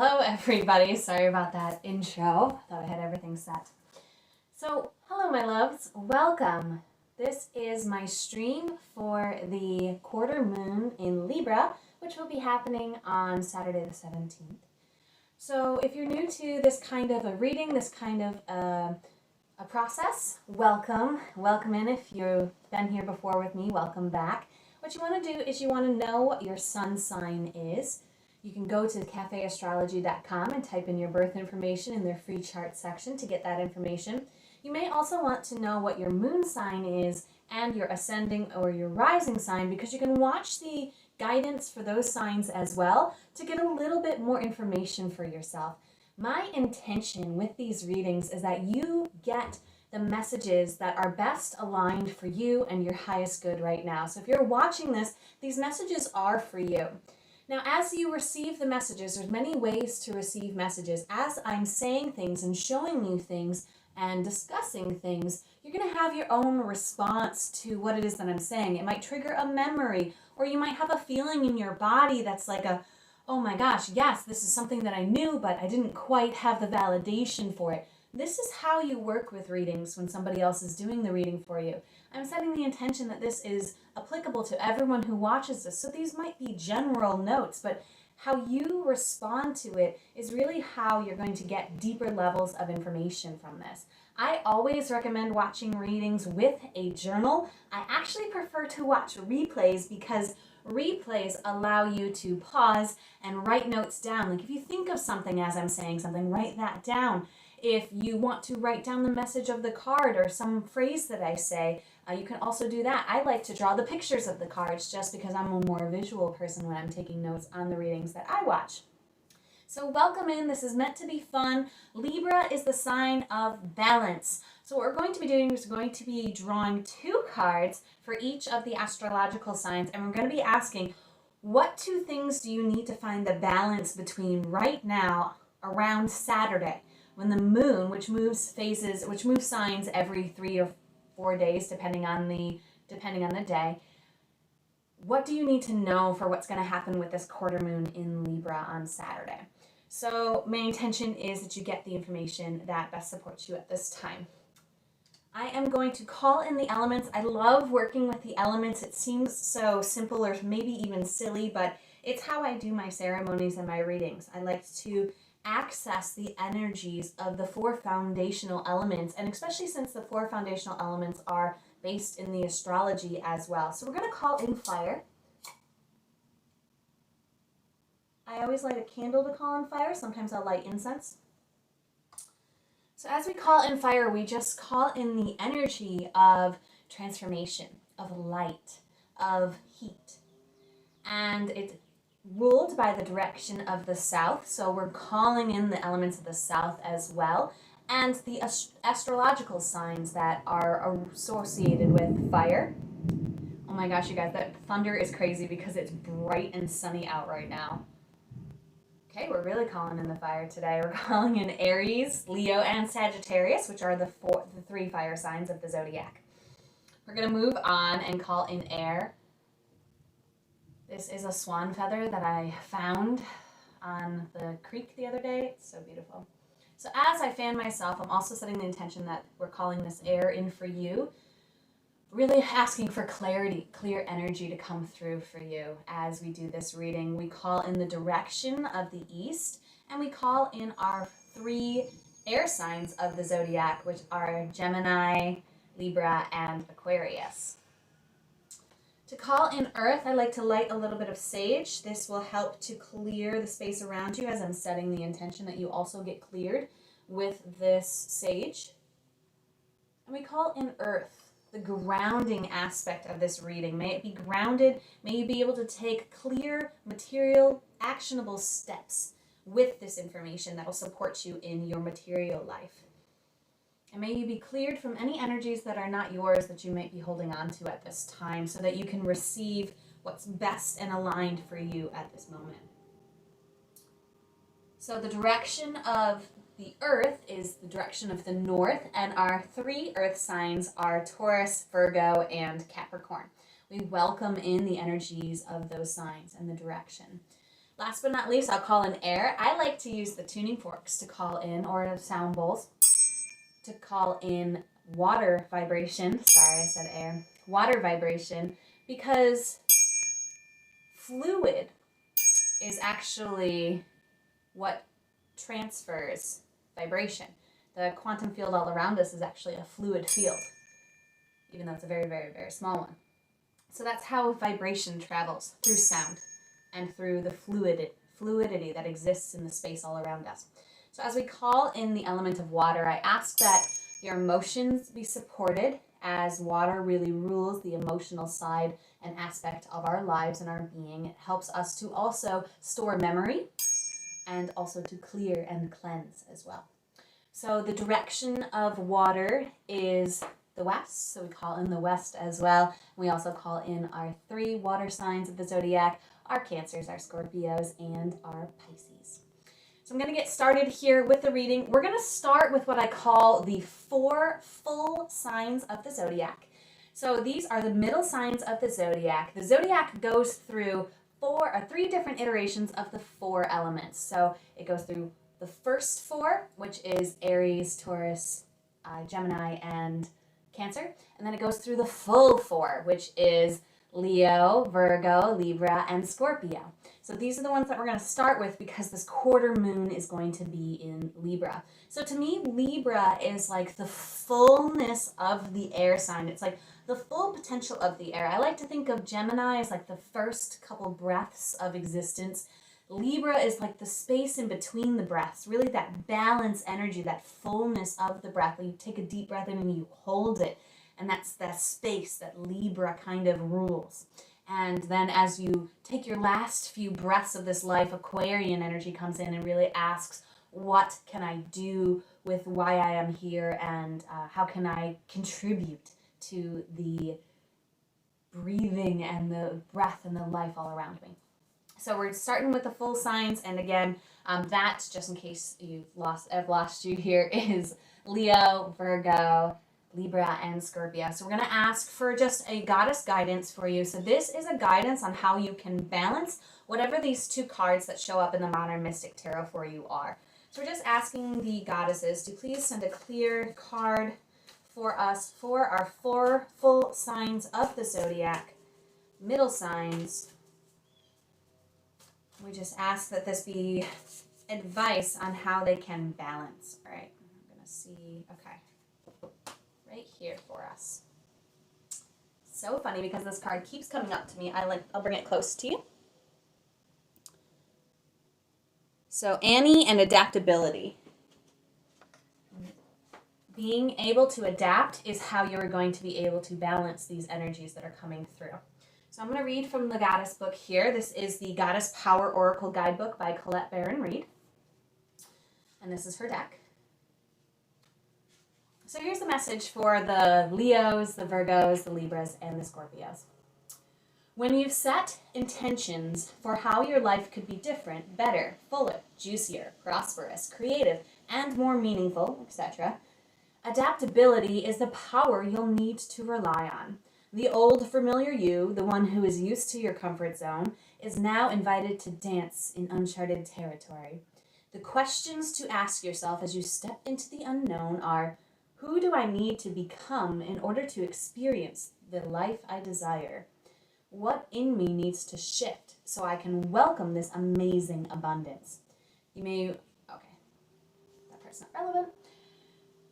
Hello everybody, sorry about that intro. Thought I had everything set. So, hello my loves, welcome. This is my stream for the quarter moon in Libra, which will be happening on Saturday the 17th. So if you're new to this kind of a reading, this kind of a process, welcome. Welcome in. If you've been here before with me, welcome back. What you want to do is you want to know what your sun sign is. You can go to cafeastrology.com and type in your birth information in their free chart section to get that information. You may also want to know what your moon sign is and your ascending or your rising sign, because you can watch the guidance for those signs as well to get a little bit more information for yourself. My intention with these readings is that you get the messages that are best aligned for you and your highest good right now. So if you're watching this, these messages are for you. Now, as you receive the messages, there's many ways to receive messages. As I'm saying things and showing you things and discussing things, you're going to have your own response to what it is that I'm saying. It might trigger a memory, or you might have a feeling in your body that's like oh my gosh, yes, this is something that I knew, but I didn't quite have the validation for it. This is how you work with readings when somebody else is doing the reading for you. I'm setting the intention that this is applicable to everyone who watches this. So these might be general notes, but how you respond to it is really how you're going to get deeper levels of information from this. I always recommend watching readings with a journal. I actually prefer to watch replays because replays allow you to pause and write notes down. Like if you think of something as I'm saying something, write that down. If you want to write down the message of the card or some phrase that I say, you can also do that. I like to draw the pictures of the cards just because I'm a more visual person when I'm taking notes on the readings that I watch. So welcome in. This is meant to be fun. Libra is the sign of balance. So what we're going to be doing is we're going to be drawing 2 cards for each of the astrological signs, and we're going to be asking, what 2 things do you need to find the balance between right now around Saturday, when the moon, which moves signs every 3 or 4 days, depending on the day. What do you need to know for what's going to happen with this quarter moon in Libra on Saturday? So my intention is that you get the information that best supports you at this time. I am going to call in the elements. I love working with the elements. It seems so simple or maybe even silly, but it's how I do my ceremonies and my readings. I like to access the energies of the 4 foundational elements, and especially since the 4 foundational elements are based in the astrology as well. So we're going to call in fire. I always light a candle to call in fire. Sometimes I'll light incense. So as we call in fire, we just call in the energy of transformation, of light, of heat. And it's ruled by the direction of the south, so we're calling in the elements of the south as well, and the astrological signs that are associated with fire. Oh my gosh, you guys, that thunder is crazy because it's bright and sunny out right now. Okay, we're really calling in the fire today. We're calling in Aries, Leo, and Sagittarius, which are the 3 fire signs of the zodiac. We're going to move on and call in air. This is a swan feather that I found on the creek the other day. It's so beautiful. So as I fan myself, I'm also setting the intention that we're calling this air in for you. Really asking for clarity, clear energy to come through for you as we do this reading. We call in the direction of the east, and we call in our 3 air signs of the zodiac, which are Gemini, Libra, and Aquarius. To call in earth, I like to light a little bit of sage. This will help to clear the space around you as I'm setting the intention that you also get cleared with this sage. And we call in earth, the grounding aspect of this reading. May it be grounded. May you be able to take clear, material, actionable steps with this information that will support you in your material life. And may you be cleared from any energies that are not yours that you might be holding on to at this time, so that you can receive what's best and aligned for you at this moment. So the direction of the earth is the direction of the north, and our 3 earth signs are Taurus, Virgo, and Capricorn. We welcome in the energies of those signs and the direction. Last but not least, I'll call in air. I like to use the tuning forks to call in, or sound bowls, to call in water vibration. Sorry, I said air. Water vibration, because fluid is actually what transfers vibration. The quantum field all around us is actually a fluid field, even though it's a very, very, very small one. So that's how vibration travels, through sound and through the fluidity that exists in the space all around us. So as we call in the element of water, I ask that your emotions be supported, as water really rules the emotional side and aspect of our lives and our being. It helps us to also store memory and also to clear and cleanse as well. So the direction of water is the west, so we call in the west as well. We also call in our 3 water signs of the zodiac, our Cancers, our Scorpios, and our Pisces. So I'm going to get started here with the reading. We're going to start with what I call the 4 full signs of the zodiac. So these are the middle signs of the zodiac. The zodiac goes through 3 different iterations of the 4 elements. So it goes through the first 4, which is Aries, Taurus, Gemini, and Cancer. And then it goes through the full 4, which is Leo, Virgo, Libra, and Scorpio. So these are the ones that we're going to start with, because this quarter moon is going to be in Libra. So to me, Libra is like the fullness of the air sign. It's like the full potential of the air. I like to think of Gemini as like the first couple breaths of existence. Libra is like the space in between the breaths, really that balance energy, that fullness of the breath. You take a deep breath in and you hold it, and that's that space that Libra kind of rules. And then as you take your last few breaths of this life, Aquarian energy comes in and really asks, what can I do with why I am here, and how can I contribute to the breathing and the breath and the life all around me. So we're starting with the full signs, and again, that, just in case I've lost you here, is Leo, Virgo, Libra, and Scorpio. So we're going to ask for just a goddess guidance for you. So this is a guidance on how you can balance whatever these 2 cards that show up in the Modern Mystic Tarot for you are. So we're just asking the goddesses to please send a clear card for us for our 4 full signs of the zodiac, middle signs. We just ask that this be advice on how they can balance. All right, I'm going to see, okay, right here for us. So funny, because this card keeps coming up to me. I'll bring it close to you. So Annie and adaptability. Being able to adapt is how you're going to be able to balance these energies that are coming through. So I'm going to read from the Goddess book here. This is the Goddess Power Oracle Guidebook by Colette Baron Reid. And this is her deck. So here's the message for the Leos, the Virgos, the Libras, and the Scorpios. When you've set intentions for how your life could be different, better, fuller, juicier, prosperous, creative, and more meaningful, etc., adaptability is the power you'll need to rely on. The old familiar you, the one who is used to your comfort zone, is now invited to dance in uncharted territory. The questions to ask yourself as you step into the unknown are, who do I need to become in order to experience the life I desire? What in me needs to shift so I can welcome this amazing abundance? You may, okay, that part's not relevant.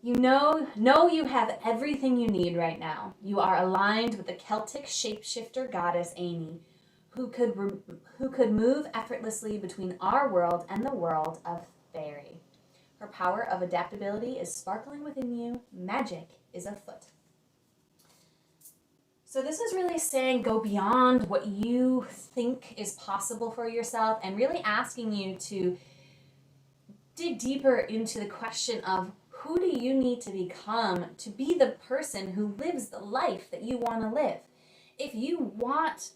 You know you have everything you need right now. You are aligned with the Celtic shapeshifter goddess Amy, who could move effortlessly between our world and the world of fairy. Her power of adaptability is sparkling within you. Magic is afoot. So this is really saying go beyond what you think is possible for yourself, and really asking you to dig deeper into the question of, who do you need to become to be the person who lives the life that you want to live? If you want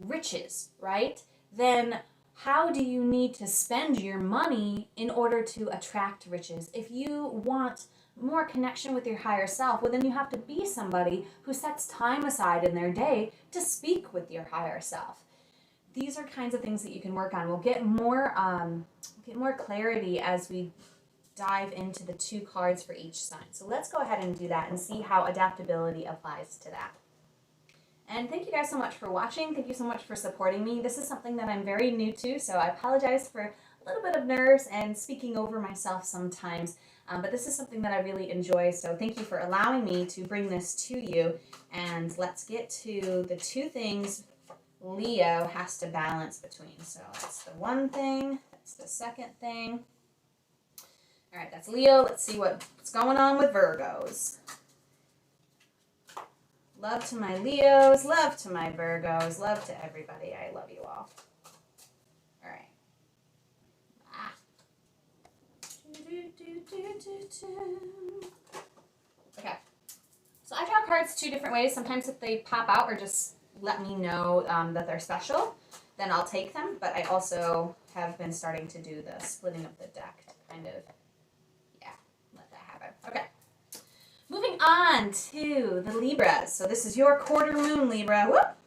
riches, right, then how do you need to spend your money in order to attract riches? If you want more connection with your higher self, well, then you have to be somebody who sets time aside in their day to speak with your higher self. these are kinds of things that you can work on. We'll get more clarity as we dive into the 2 cards for each sign. So let's go ahead and do that and see how adaptability applies to that. And thank you guys so much for watching. Thank you so much for supporting me. This is something that I'm very new to, so I apologize for a little bit of nerves and speaking over myself sometimes. But this is something that I really enjoy, so thank you for allowing me to bring this to you. And let's get to the 2 things Leo has to balance between. So that's the one thing, that's the second thing. All right, that's Leo. Let's see what's going on with Virgos. Love to my Leos, love to my Virgos, love to everybody. I love you all. All right. Okay. So I draw cards 2 different ways. Sometimes if they pop out or just let me know that they're special, then I'll take them. But I also have been starting to do the splitting of the deck to kind of, yeah, let that happen. Okay. Moving on to the Libras. So this is your quarter moon, Libra. Whoop!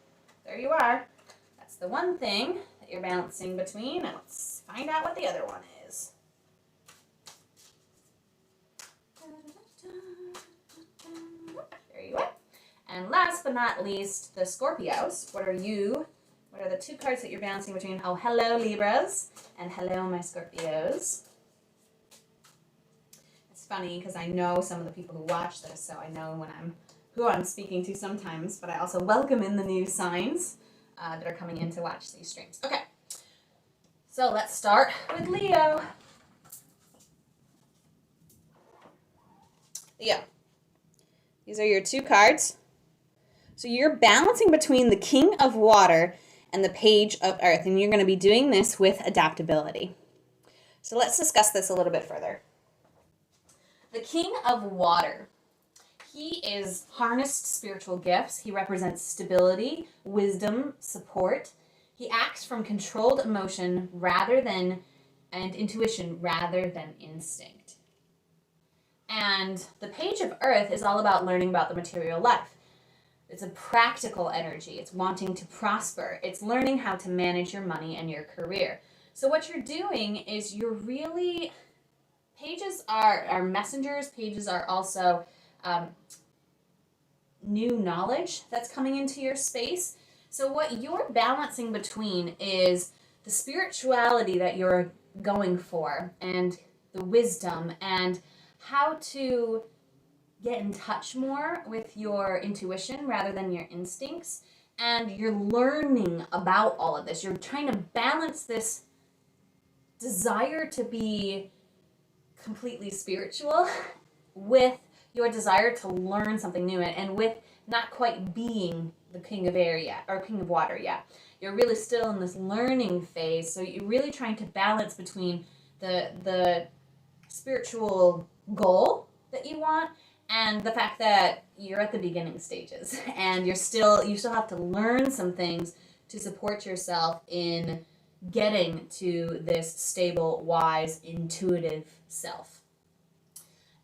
There you are. That's the one thing that you're balancing between. Now let's find out what the other one is. There you are. And last but not least, the Scorpios. What are the 2 cards that you're balancing between? Oh, hello, Libras. And hello, my Scorpios. Funny because I know some of the people who watch this, so I know who I'm speaking to sometimes, but I also welcome in the new signs that are coming in to watch these streams. Okay, so let's start with Leo. Leo, these are your 2 cards. So you're balancing between the King of Water and the Page of Earth, and you're going to be doing this with adaptability. So let's discuss this a little bit further. The King of Water, he is harnessed spiritual gifts. He represents stability, wisdom, support. He acts from controlled emotion and intuition rather than instinct. And the Page of Earth is all about learning about the material life. It's a practical energy. It's wanting to prosper. It's learning how to manage your money and your career. So what you're doing is you're really... Pages are messengers. Pages are also new knowledge that's coming into your space. So what you're balancing between is the spirituality that you're going for and the wisdom and how to get in touch more with your intuition rather than your instincts. And you're learning about all of this. You're trying to balance this desire to be completely spiritual with your desire to learn something new and with not quite being the King of Air yet or King of Water yet. You're really still in this learning phase, so you're really trying to balance between the spiritual goal that you want and the fact that you're at the beginning stages and you still have to learn some things to support yourself in getting to this stable, wise, intuitive self.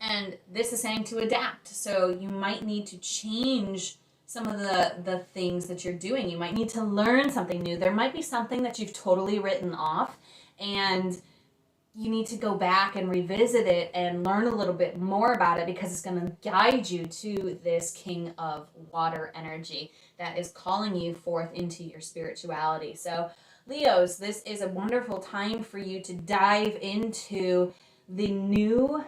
And this is saying to adapt. So you might need to change some of the things that you're doing. You might need to learn something new. There might be something that you've totally written off and you need to go back and revisit it and learn a little bit more about it because it's going to guide you to this King of Water energy that is calling you forth into your spirituality. So Leos, this is a wonderful time for you to dive into the new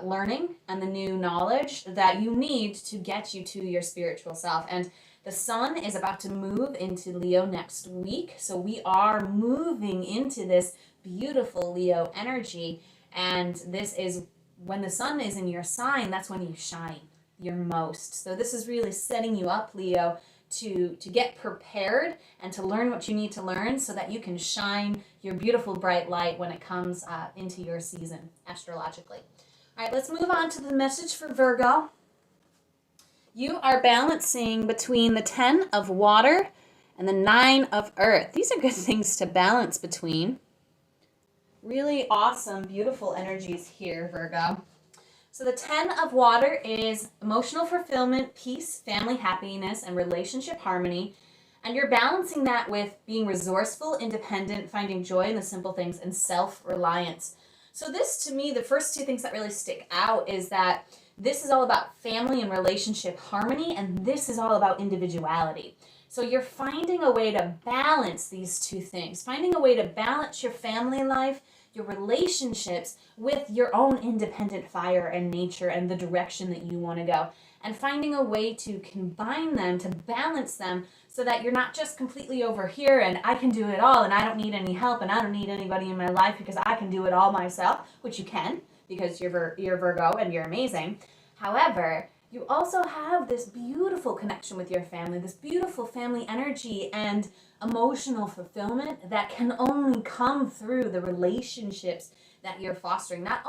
learning and the new knowledge that you need to get you to your spiritual self. And the sun is about to move into Leo next week. So we are moving into this beautiful Leo energy. And this is when the sun is in your sign, that's when you shine your most. So this is really setting you up, Leo, to get prepared and to learn what you need to learn so that you can shine your beautiful bright light when it comes into your season astrologically. All right, let's move on to the message for Virgo. You are balancing between the 10 of Water and the 9 of Earth. These are good things to balance between. Really awesome, beautiful energies here, Virgo. So the 10 of Water is emotional fulfillment, peace, family happiness, and relationship harmony. And you're balancing that with being resourceful, independent, finding joy in the simple things, and self-reliance. So this, to me, the first two things that really stick out is that this is all about family and relationship harmony, and this is all about individuality. So you're finding a way to balance these two things, finding a way to balance your family life, your relationships with your own independent fire and nature and the direction that you want to go, and finding a way to combine them, to balance them, so that you're not just completely over here and I can do it all and I don't need any help and I don't need anybody in my life because I can do it all myself, which you can because you're Virgo and you're amazing. However, you also have this beautiful connection with your family, this beautiful family energy and emotional fulfillment that can only come through the relationships that you're fostering. Not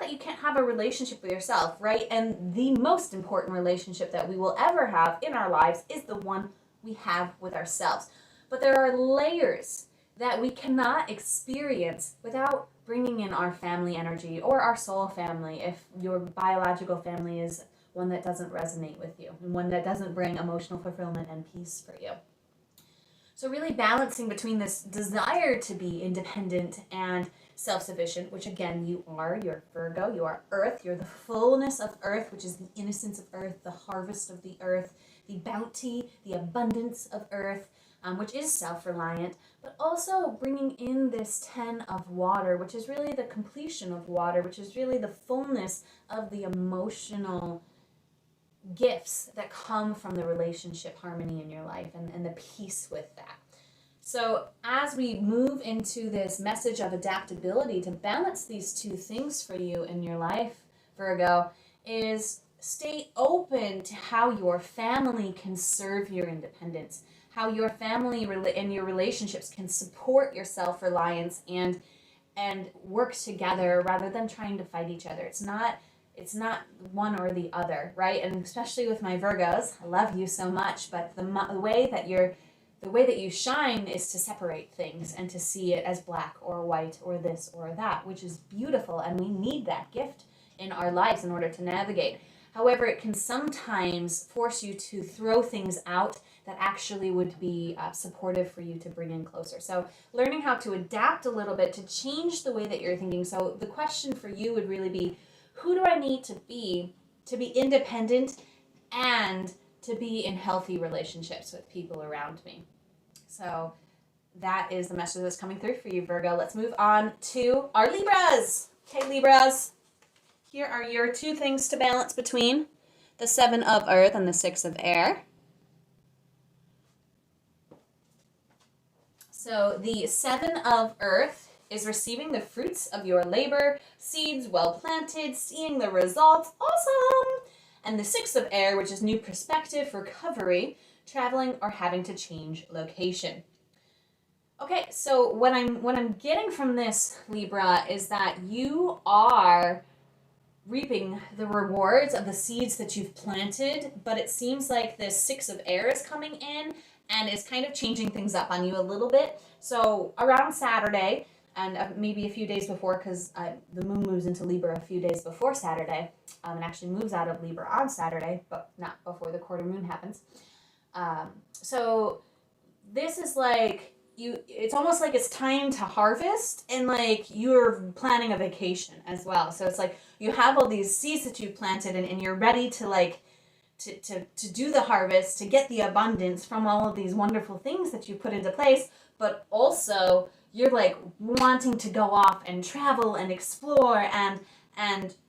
that you can't have a relationship with yourself, right? And the most important relationship that we will ever have in our lives is the one we have with ourselves. But there are layers that we cannot experience without bringing in our family energy or our soul family if your biological family is one that doesn't resonate with you and one that doesn't bring emotional fulfillment and peace for you. So really balancing between this desire to be independent and self-sufficient, which again you are, you're Virgo, you are Earth, you're the fullness of Earth, which is the innocence of Earth, the harvest of the Earth, the bounty, the abundance of Earth, which is self-reliant, but also bringing in this 10 of water, which is really the completion of water, which is really the fullness of the emotional gifts that come from the relationship harmony in your life and the peace with that. So as we move into this message of adaptability to balance these two things for you in your life, Virgo, is stay open to how your family can serve your independence, how your family and your relationships can support your self-reliance and work together rather than trying to fight each other. It's not one or the other, right? And especially with my Virgos, I love you so much, but the way that you shine is to separate things and to see it as black or white or this or that, which is beautiful, and we need that gift in our lives in order to navigate. However, it can sometimes force you to throw things out that actually would be supportive for you to bring in closer. So learning how to adapt a little bit to change the way that you're thinking. So the question for you would really be, who do I need to be independent and to be in healthy relationships with people around me? So that is the message that's coming through for you, Virgo. Let's move on to our Libras. Okay, Libras. Here are your two things to balance between the 7 of Earth and the 6 of Air. So the 7 of Earth is receiving the fruits of your labor, seeds well planted, seeing the results, awesome! And the 6 of Air, which is new perspective, recovery, traveling, or having to change location. Okay, so what I'm getting from this, Libra, is that you are reaping the rewards of the seeds that you've planted, but it seems like this 6 of Air is coming in and is kind of changing things up on you a little bit. So around Saturday, and maybe a few days before, because the moon moves into Libra a few days before Saturday, and actually moves out of Libra on Saturday, but not before the quarter moon happens. So this is like, it's almost like it's time to harvest, and like you're planning a vacation as well. So it's like you have all these seeds that you planted, and you're ready to like to do the harvest, to get the abundance from all of these wonderful things that you put into place, but also you're like wanting to go off and travel and explore and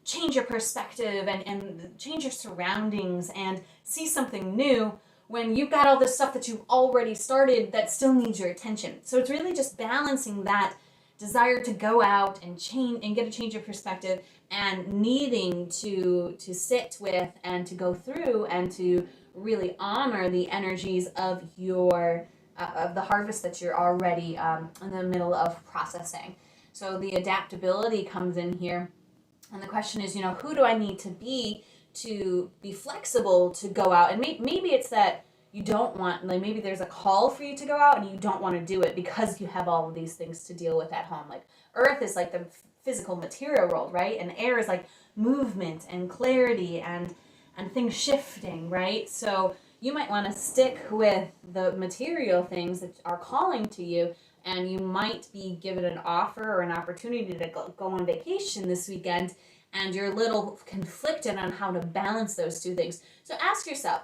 change your perspective and change your surroundings and see something new when you've got all this stuff that you've already started that still needs your attention. So it's really just balancing that desire to go out and change and get a change of perspective and needing to sit with and to go through and to really honor the energies of your of the harvest that you're already in the middle of processing. So the adaptability comes in here, and the question is, who do I need to be flexible to go out? And maybe it's that you don't want, like maybe there's a call for you to go out and you don't want to do it because you have all of these things to deal with at home. Like Earth is like the physical material world, right? And Air is like movement and clarity and things shifting, right? So you might want to stick with the material things that are calling to you, and you might be given an offer or an opportunity to go on vacation this weekend, and you're a little conflicted on how to balance those two things. So ask yourself,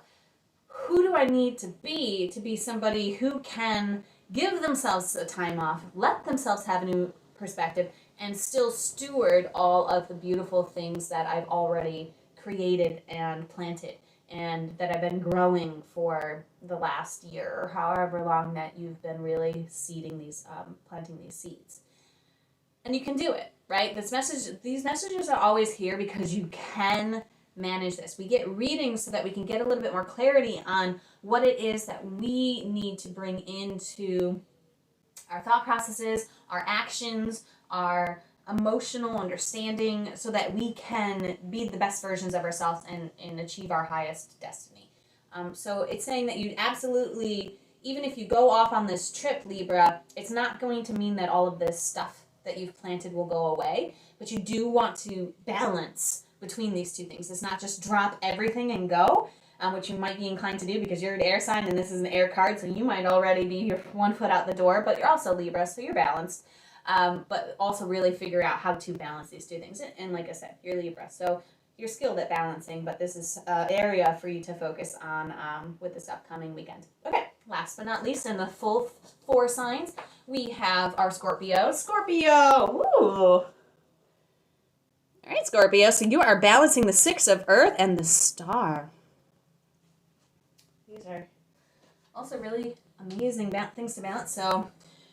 who do I need to be somebody who can give themselves a time off, let themselves have a new perspective, and still steward all of the beautiful things that I've already created and planted and that I've been growing for the last year or however long that you've been really seeding these, planting these seeds. And you can do it, right? These messages are always here because you can manage this. We get readings so that we can get a little bit more clarity on what it is that we need to bring into our thought processes, our actions, our emotional understanding, so that we can be the best versions of ourselves and achieve our highest destiny. So it's saying that you absolutely, even if you go off on this trip, Libra, it's not going to mean that all of this stuff that you've planted will go away, but you do want to balance between these two things. It's not just drop everything and go, which you might be inclined to do because you're an air sign and this is an air card, so you might already be your 1 foot out the door, but you're also Libra, so you're balanced. But also really figure out how to balance these two things. And like I said, you're Libra, so you're skilled at balancing, but this is an area for you to focus on with this upcoming weekend. Okay, last but not least, in the full 4 signs, we have our Scorpio. Scorpio! Woo! All right, Scorpio, so you are balancing the 6 of Earth and the Star. These are also really amazing things to balance. So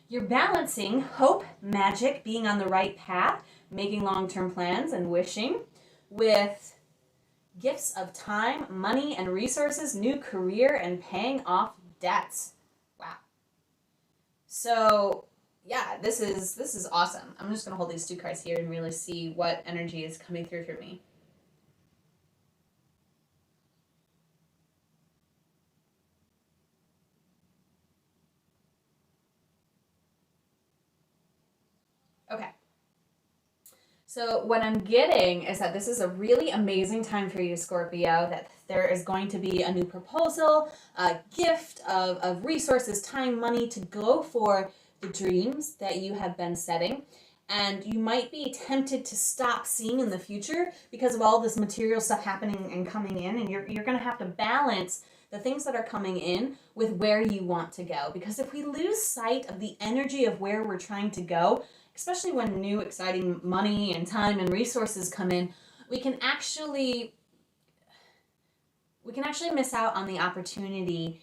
you're balancing hope, magic, being on the right path, making long-term plans and wishing, with gifts of time, money, and resources, new career, and paying off debts. Wow. So yeah, this is awesome. I'm just going to hold these 2 cards here and really see what energy is coming through for me. Okay. So what I'm getting is that this is a really amazing time for you, Scorpio, that there is going to be a new proposal, a gift of resources, time, money to go for the dreams that you have been setting. And you might be tempted to stop seeing in the future because of all this material stuff happening and coming in, and you're going to have to balance the things that are coming in with where you want to go. Because if we lose sight of the energy of where we're trying to go, especially when new exciting money and time and resources come in, we can actually miss out on the opportunity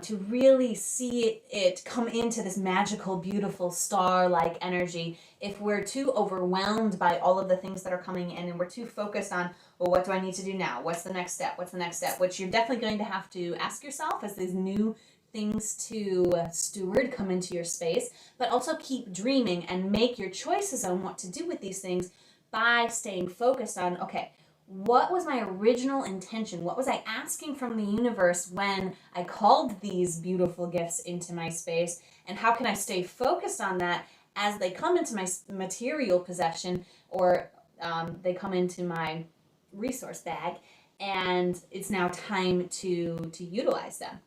to really see it come into this magical, beautiful star-like energy if we're too overwhelmed by all of the things that are coming in and we're too focused on, well, what do I need to do now? What's the next step? What's the next step? Which you're definitely going to have to ask yourself as these new things to steward come into your space, but also keep dreaming and make your choices on what to do with these things by staying focused on, okay, what was my original intention? What was I asking from the universe when I called these beautiful gifts into my space? And how can I stay focused on that as they come into my material possession, or they come into my resource bag, and it's now time to utilize them.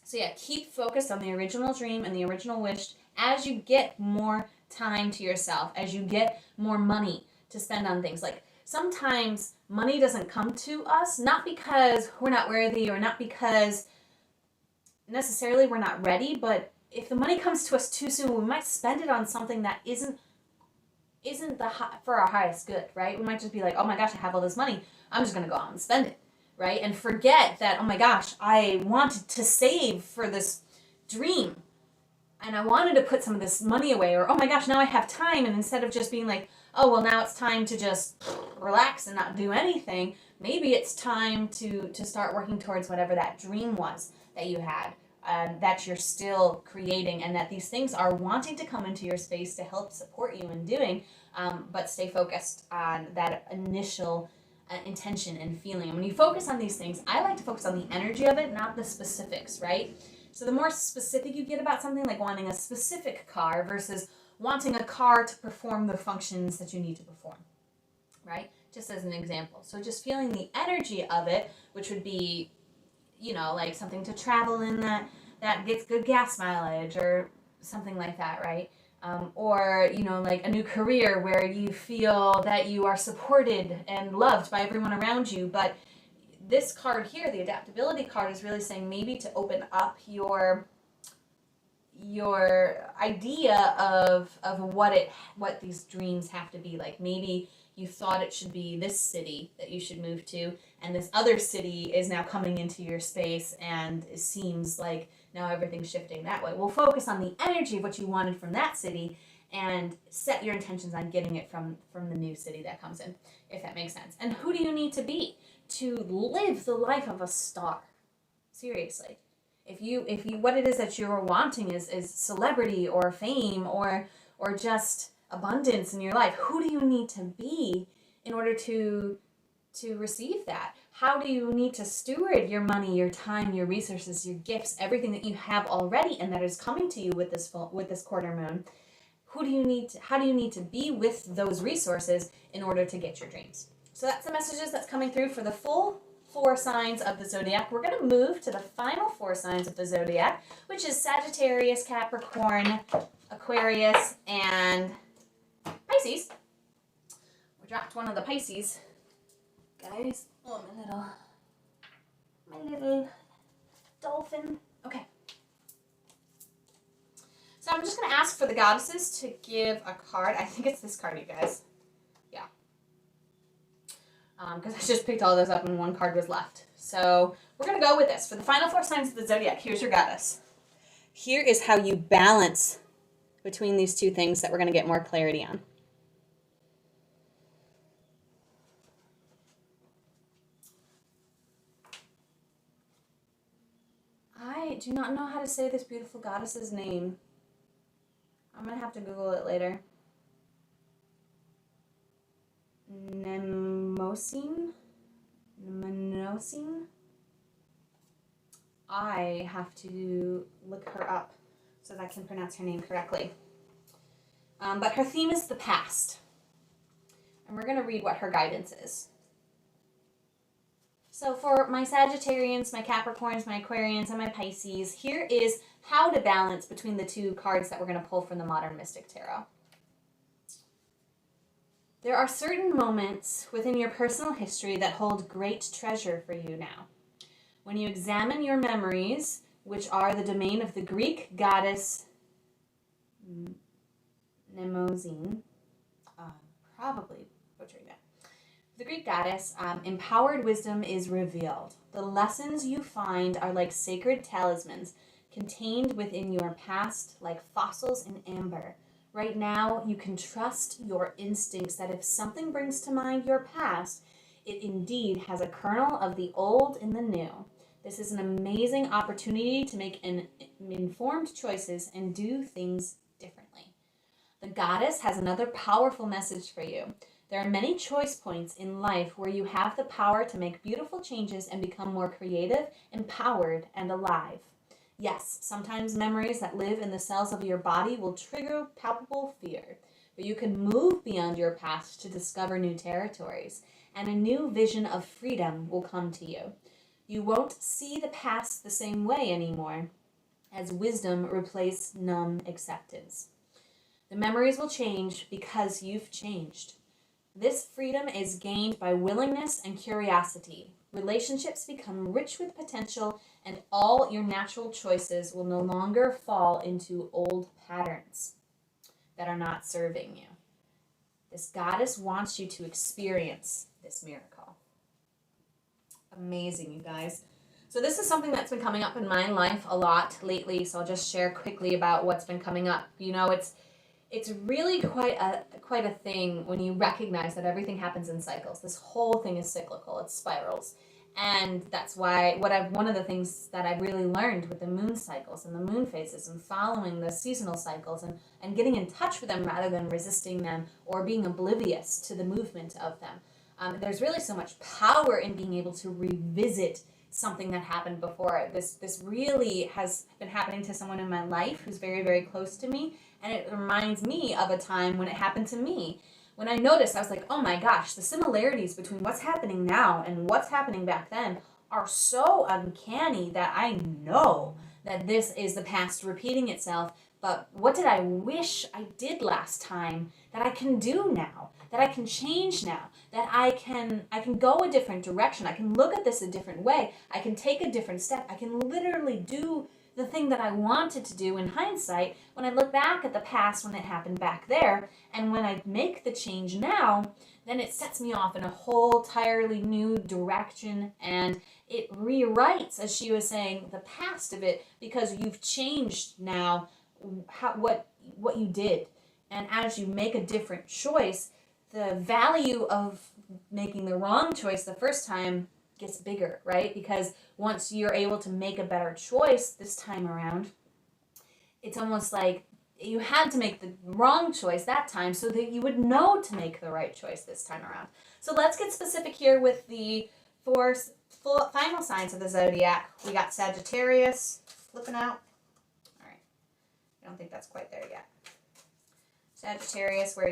So yeah, keep focused on the original dream and the original wish as you get more time to yourself, as you get more money to spend on things. Like, sometimes money doesn't come to us, not because we're not worthy or not because necessarily we're not ready, but if the money comes to us too soon, we might spend it on something that isn't for our highest good, right? We might just be like, oh my gosh, I have all this money, I'm just going to go out and spend it, right? And forget that, oh my gosh, I wanted to save for this dream, and I wanted to put some of this money away, or oh my gosh, now I have time, and instead of just being like, oh, well, now it's time to just relax and not do anything, maybe it's time to start working towards whatever that dream was that you had, that you're still creating, and that these things are wanting to come into your space to help support you in doing, but stay focused on that initial intention and feeling. And when you focus on these things, I like to focus on the energy of it, not the specifics, right? So the more specific you get about something, like wanting a specific car versus wanting a car to perform the functions that you need to perform, right? Just as an example. So just feeling the energy of it, which would be, you know, like something to travel in that gets good gas mileage or something like that, right? Or, you know, like a new career where you feel that you are supported and loved by everyone around you. But this card here, the adaptability card, is really saying maybe to open up your idea of what these dreams have to be like. Maybe you thought it should be this city that you should move to, and this other city is now coming into your space, and it seems like now everything's shifting that way. We'll focus on the energy of what you wanted from that city and set your intentions on getting it from the new city that comes in, if that makes sense. And who do you need to be to live the life of a star? Seriously. If you what it is that you're wanting is celebrity or fame or just abundance in your life, who do you need to be in order to receive that? How do you need to steward your money, your time, your resources, your gifts, everything that you have already and that is coming to you with this quarter moon? How do you need to be with those resources in order to get your dreams? So that's the messages that's coming through for the full 4 signs of the zodiac. We're going to move to the final 4 signs of the zodiac, which is Sagittarius, Capricorn, Aquarius, and Pisces. We dropped one of the Pisces, guys. Oh, my little dolphin. Okay. So I'm just going to ask for the goddesses to give a card. I think it's this card, you guys. Yeah. Because I just picked all those up and one card was left. So we're going to go with this. For the final 4 signs of the zodiac, here's your goddess. Here is how you balance between these two things that we're going to get more clarity on. I do not know how to say this beautiful goddess's name. I'm going to have to Google it later. Mnemosyne? I have to look her up so that I can pronounce her name correctly. But her theme is the past. And we're going to read what her guidance is. So for my Sagittarians, my Capricorns, my Aquarians, and my Pisces, here is how to balance between the 2 cards that we're going to pull from the Modern Mystic Tarot. There are certain moments within your personal history that hold great treasure for you now. When you examine your memories, which are the domain of the Greek goddess Mnemosyne, probably butchering that. The Greek goddess, empowered wisdom is revealed. The lessons you find are like sacred talismans contained within your past, like fossils in amber. Right now, you can trust your instincts that if something brings to mind your past, it indeed has a kernel of the old in the new. This is an amazing opportunity to make informed choices and do things differently. The goddess has another powerful message for you. There are many choice points in life where you have the power to make beautiful changes and become more creative, empowered, and alive. Yes, sometimes memories that live in the cells of your body will trigger palpable fear, but you can move beyond your past to discover new territories, and a new vision of freedom will come to you. You won't see the past the same way anymore, as wisdom replaces numb acceptance. The memories will change because you've changed. This freedom is gained by willingness and curiosity. Relationships become rich with potential, and all your natural choices will no longer fall into old patterns that are not serving you. This goddess wants you to experience this miracle. Amazing, you guys. So this is something that's been coming up in my life a lot lately, so I'll just share quickly about what's been coming up. You know, it's really quite a thing when you recognize that everything happens in cycles. This whole thing is cyclical. It spirals. And that's why one of the things that I've really learned with the moon cycles and the moon phases and following the seasonal cycles and getting in touch with them rather than resisting them or being oblivious to the movement of them. There's really so much power in being able to revisit something that happened before. This really has been happening to someone in my life who's very, very close to me. And it reminds me of a time when it happened to me. When I noticed, I was like, oh my gosh, the similarities between what's happening now and what's happening back then are so uncanny that I know that this is the past repeating itself. But what did I wish I did last time that I can do now, that I can change now, that I can go a different direction. I can look at this a different way. I can take a different step. I can literally do the thing that I wanted to do in hindsight when I look back at the past when it happened back there. And when I make the change now, then it sets me off in a whole entirely new direction, and it rewrites, as she was saying, the past of it, because you've changed now what you did. And as you make a different choice, the value of making the wrong choice the first time gets bigger, right? Because once you're able to make a better choice this time around, it's almost like you had to make the wrong choice that time so that you would know to make the right choice this time around. So let's get specific here with the four final signs of the zodiac. We got Sagittarius flipping out. All right, I don't think that's quite there yet. Sagittarius, where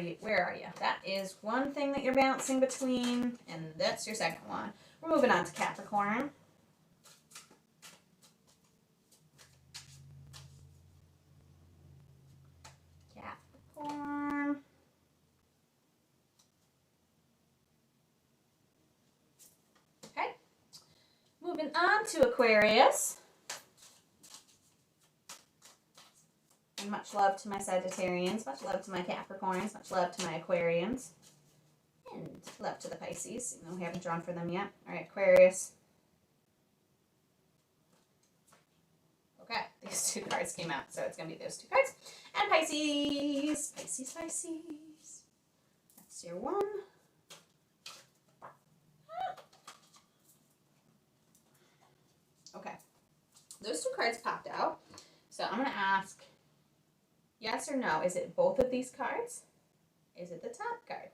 are you? That is one thing that you're bouncing between, and that's your second one. We're moving on to Capricorn. Capricorn. Okay. Moving on to Aquarius. And much love to my Sagittarians, much love to my Capricorns, much love to my Aquarians, and love to the Pisces, even though we haven't drawn for them yet. All right, Aquarius. Okay, these two cards came out, so it's going to be those two cards. And Pisces. Pisces. That's your one. Okay, those two cards popped out, so I'm going to ask, yes or no, is it both of these cards? Is it the top card?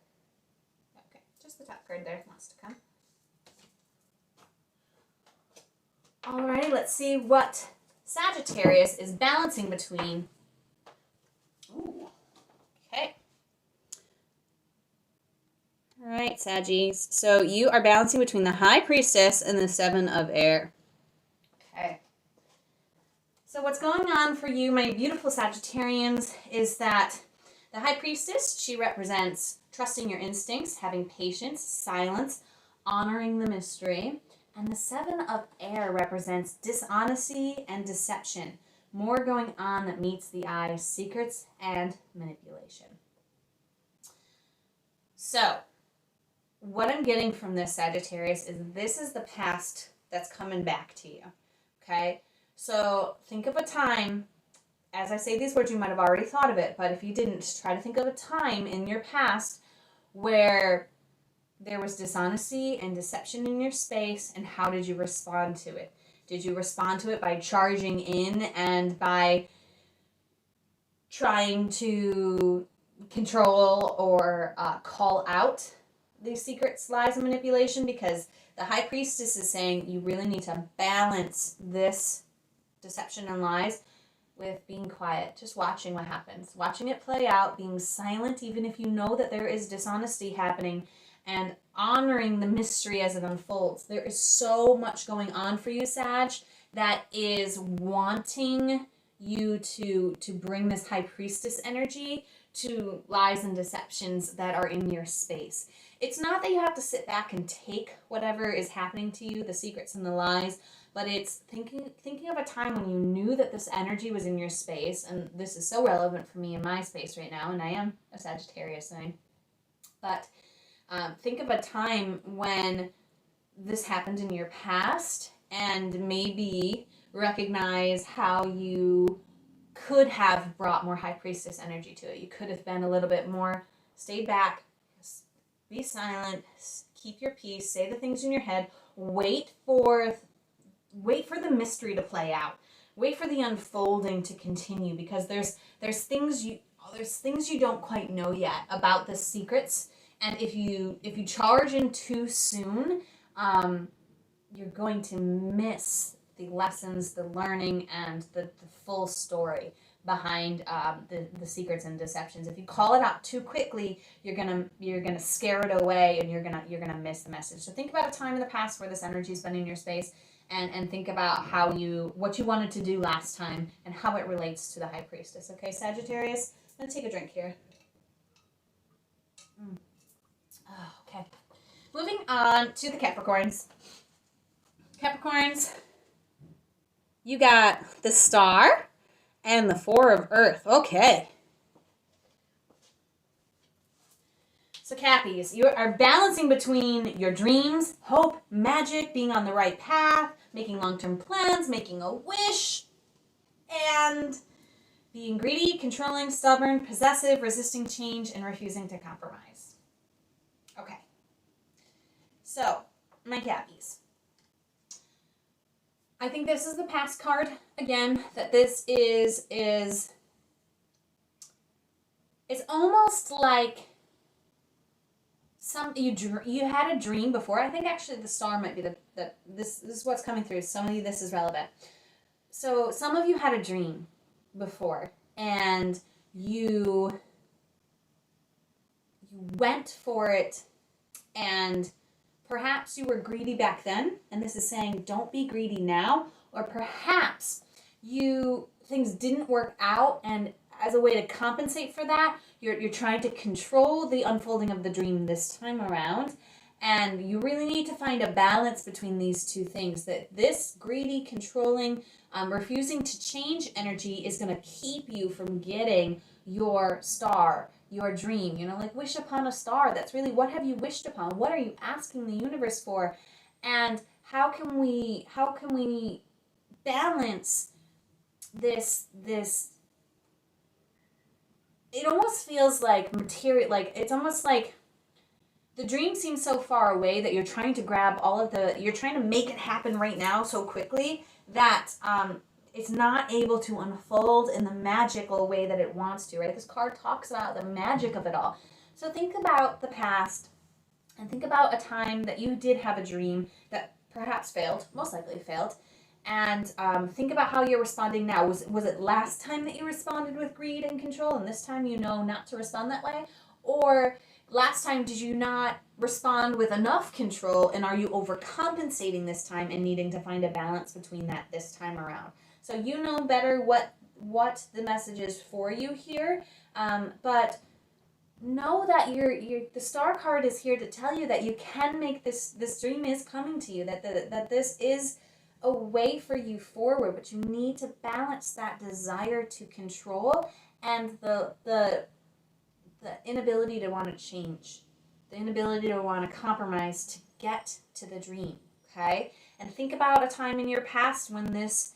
Okay, just the top card there wants to come. Alrighty, let's see what Sagittarius is balancing between. Ooh, okay. Alright, Saggies. So you are balancing between the High Priestess and the Seven of Air. Okay. So what's going on for you, my beautiful Sagittarians, is that the High Priestess, she represents trusting your instincts, having patience, silence, honoring the mystery. And the Seven of Air represents dishonesty and deception. More going on that meets the eye, secrets and manipulation. So, what I'm getting from this, Sagittarius, is this is the past that's coming back to you. Okay? So, think of a time, as I say these words, you might have already thought of it, but if you didn't, try to think of a time in your past where there was dishonesty and deception in your space, and how did you respond to it? Did you respond to it by charging in and by trying to control or call out these secrets, lies, and manipulation? Because the High Priestess is saying you really need to balance this deception and lies with being quiet, just watching what happens, watching it play out, being silent even if you know that there is dishonesty happening, and honoring the mystery as it unfolds. There is so much going on for you, Sag, that is wanting you to bring this High Priestess energy to lies and deceptions that are in your space. It's not that you have to sit back and take whatever is happening to you, the secrets and the lies, but it's thinking of a time when you knew that this energy was in your space, and this is so relevant for me in my space right now, and I am a Sagittarius sign, but think of a time when this happened in your past, and maybe recognize how you could have brought more High Priestess energy to it. You could have been a little bit more, stayed back, be silent, keep your peace, say the things in your head, wait for the mystery to play out. Wait for the unfolding to continue, because there's things you don't quite know yet about the secrets. And if you charge in too soon, you're going to miss the lessons, the learning, and the full story. behind the secrets and deceptions. If you call it out too quickly, you're gonna scare it away, and you're gonna miss the message. So think about a time in the past where this energy's been in your space, and think about what you wanted to do last time and how it relates to the High Priestess. Okay, Sagittarius, I'm gonna take a drink here. Oh, okay. Moving on to the Capricorns. Capricorns, you got the Star and the Four of Earth. Okay. So Cappies, you are balancing between your dreams, hope, magic, being on the right path, making long-term plans, making a wish, and being greedy, controlling, stubborn, possessive, resisting change, and refusing to compromise. Okay. So, my Cappies. I think this is the past card again, that this is it's almost like you had a dream before. I think actually the Star might be this is what's coming through. Some of you, this is relevant. So some of you had a dream before, and you went for it, and perhaps you were greedy back then, and this is saying don't be greedy now. Or perhaps things didn't work out, and as a way to compensate for that, you're trying to control the unfolding of the dream this time around. And you really need to find a balance between these two things. That this greedy, controlling, refusing to change energy is going to keep you from getting your star, your dream. Like wish upon a star. That's really, what have you wished upon? What are you asking the universe for? And how can we balance this it almost feels like material, like it's almost like the dream seems so far away that you're trying to grab you're trying to make it happen right now so quickly that it's not able to unfold in the magical way that it wants to, right? This card talks about the magic of it all. So think about the past and think about a time that you did have a dream that perhaps failed, most likely failed, and think about how you're responding now. Was it last time that you responded with greed and control, and this time you know not to respond that way? Or last time did you not respond with enough control, and are you overcompensating this time and needing to find a balance between that this time around? So you know better what the message is for you here, but know that the Star card is here to tell you that you can make this dream is coming to you, that this is a way for you forward, but you need to balance that desire to control and the inability to want to change, the inability to want to compromise to get to the dream. Okay, and think about a time in your past when this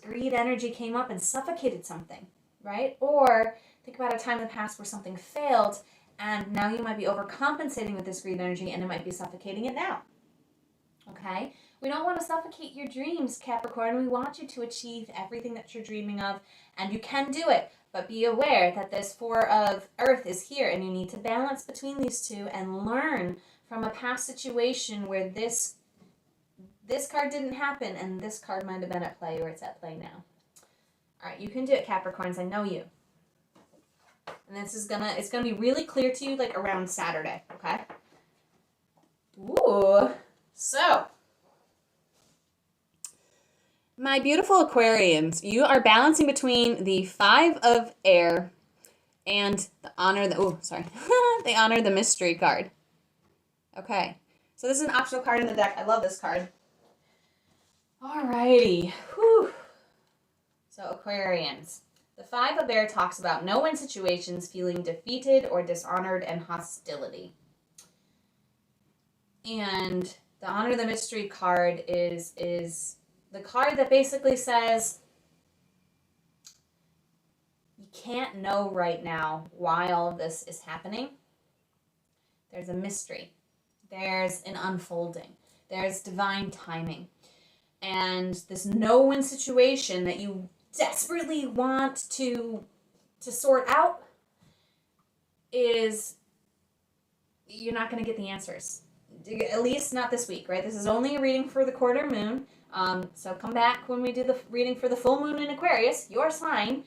greed energy came up and suffocated something, right? Or think about a time in the past where something failed, and now you might be overcompensating with this greed energy, and it might be suffocating it now. Okay? We don't want to suffocate your dreams, Capricorn. We want you to achieve everything that you're dreaming of, and you can do it. But be aware that this Four of Earth is here, and you need to balance between these two and learn from a past situation where this card didn't happen, and this card might have been at play, or it's at play now. All right, you can do it, Capricorns. I know you. And it's gonna be really clear to you like around Saturday, okay? Ooh. So, my beautiful Aquarians, you are balancing between the Five of Air and the Honor the Mystery card. Okay. So this is an optional card in the deck. I love this card. Alrighty. Whew. So Aquarians. The Five of Air talks about no-win situations, feeling defeated or dishonored, and hostility. And the Honor the Mystery card is the card that basically says you can't know right now why all of this is happening. There's a mystery. There's an unfolding. There's divine timing. And this no-win situation that you desperately want to sort out is you're not going to get the answers. At least not this week, right? This is only a reading for the quarter moon. So come back when we do the reading for the full moon in Aquarius, your sign.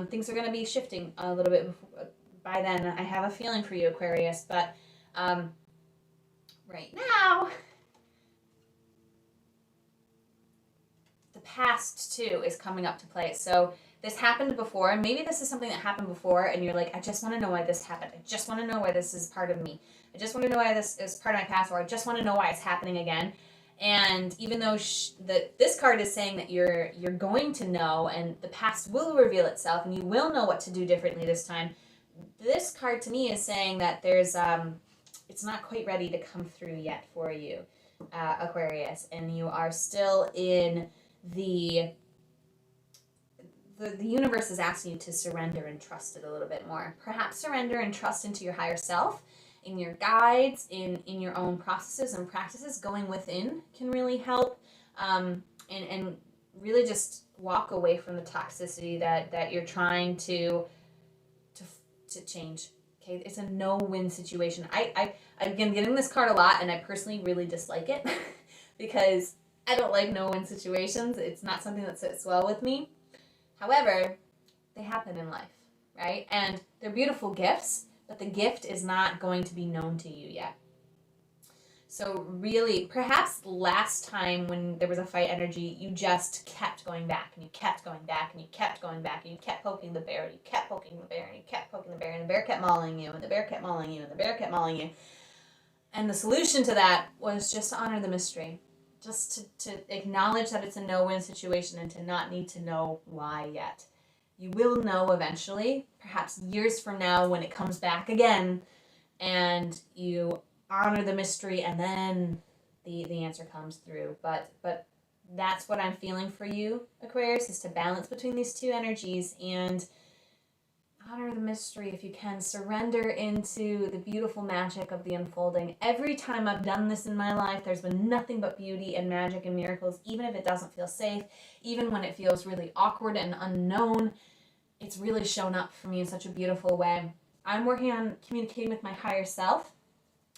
Things are going to be shifting a little bit by then. I have a feeling for you, Aquarius, but right now, the past too is coming up to play. So this happened before, and maybe this is something that happened before, and you're like, I just want to know why this happened. I just want to know why this is part of me. I just want to know why this is part of my past, or I just want to know why it's happening again. And even though this card is saying that you're going to know, and the past will reveal itself, and you will know what to do differently this time, this card to me is saying that there's it's not quite ready to come through yet for you, Aquarius, and you are still in the universe is asking you to surrender and trust it a little bit more. Perhaps surrender and trust into your higher self, in your guides, in your own processes and practices. Going within can really help, and really just walk away from the toxicity that you're trying to change. Okay, it's a no-win situation. I've been getting this card a lot, and I personally really dislike it because I don't like no-win situations. It's not something that sits well with me. However, they happen in life, right? And they're beautiful gifts, but the gift is not going to be known to you yet. So really, perhaps last time when there was a fight energy, you just kept going back, and you kept going back, and you kept going back, and you kept poking the bear, and you kept poking the bear, and you kept poking the bear, and the bear kept mauling you, and the bear kept mauling you, and the bear kept mauling you. And the solution to that was just to honor the mystery. Just to acknowledge that it's a no-win situation and to not need to know why yet. You will know eventually, perhaps years from now when it comes back again, and you honor the mystery, and then the answer comes through. But that's what I'm feeling for you, Aquarius, is to balance between these two energies and honor the mystery if you can. Surrender into the beautiful magic of the unfolding. Every time I've done this in my life, there's been nothing but beauty and magic and miracles, even if it doesn't feel safe, even when it feels really awkward and unknown. It's really shown up for me in such a beautiful way. I'm working on communicating with my higher self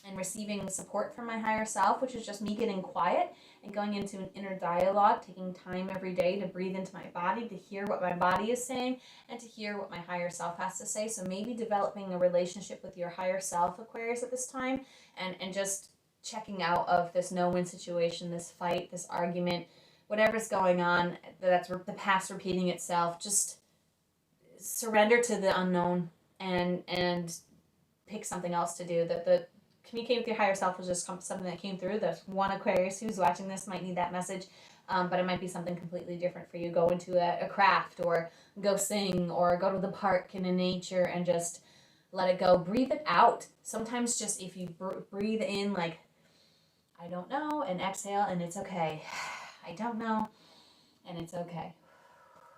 and receiving support from my higher self, which is just me getting quiet and going into an inner dialogue, taking time every day to breathe into my body, to hear what my body is saying, and to hear what my higher self has to say. So maybe developing a relationship with your higher self, Aquarius, at this time, and just checking out of this no-win situation, this fight, this argument, whatever's going on, that's the past repeating itself. Just surrender to the unknown and pick something else to do. The communicating with your higher self was just something that came through. There's one Aquarius who's watching this might need that message, but it might be something completely different for you. Go into a craft, or go sing, or go to the park and in nature and just let it go. Breathe it out. Sometimes just if you breathe in like, I don't know, and exhale, and it's okay. I don't know, and it's okay.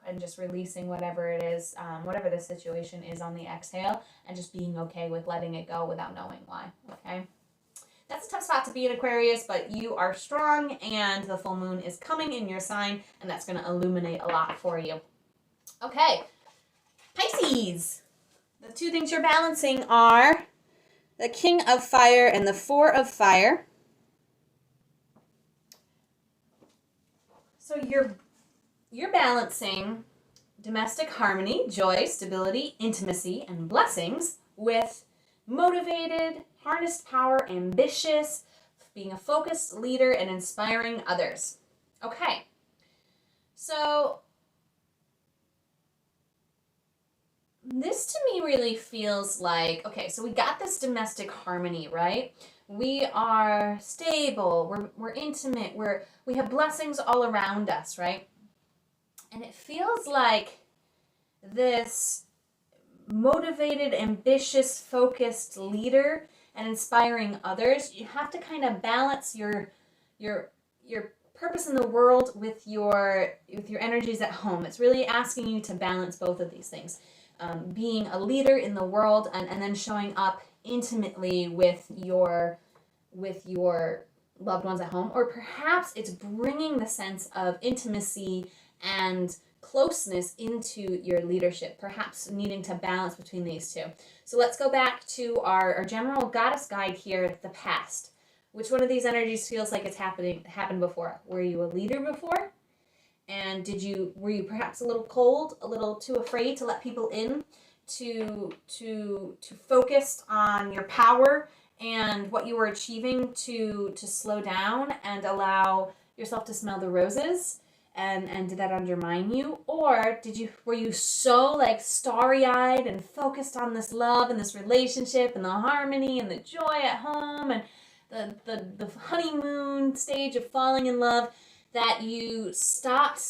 And just releasing whatever it is, whatever the situation is on the exhale, and just being okay with letting it go without knowing why, okay? That's a tough spot to be in, Aquarius, but you are strong, and the full moon is coming in your sign, and that's going to illuminate a lot for you. Okay, Pisces. The two things you're balancing are the King of Fire and the Four of Fire. So you're balancing domestic harmony, joy, stability, intimacy, and blessings with motivated, harnessed power, ambitious, being a focused leader, and inspiring others. Okay, so this to me really feels like, okay, so we got this domestic harmony, right? We are stable, we're intimate, we have blessings all around us, right? And it feels like this motivated, ambitious, focused leader and inspiring others, you have to kind of balance your purpose in the world with your energies at home. It's really asking you to balance both of these things. Being a leader in the world and then showing up intimately with your loved ones at home. Or perhaps it's bringing the sense of intimacy and closeness into your leadership, perhaps needing to balance between these two. So let's go back to our general goddess guide here, the past. Which one of these energies feels like it's happened before? Were you a leader before? And were you perhaps a little cold, a little too afraid to let people in, to focus on your power and what you were achieving, to slow down and allow yourself to smell the roses? And did that undermine you? Or were you so like starry-eyed and focused on this love and this relationship and the harmony and the joy at home and the honeymoon stage of falling in love that you stopped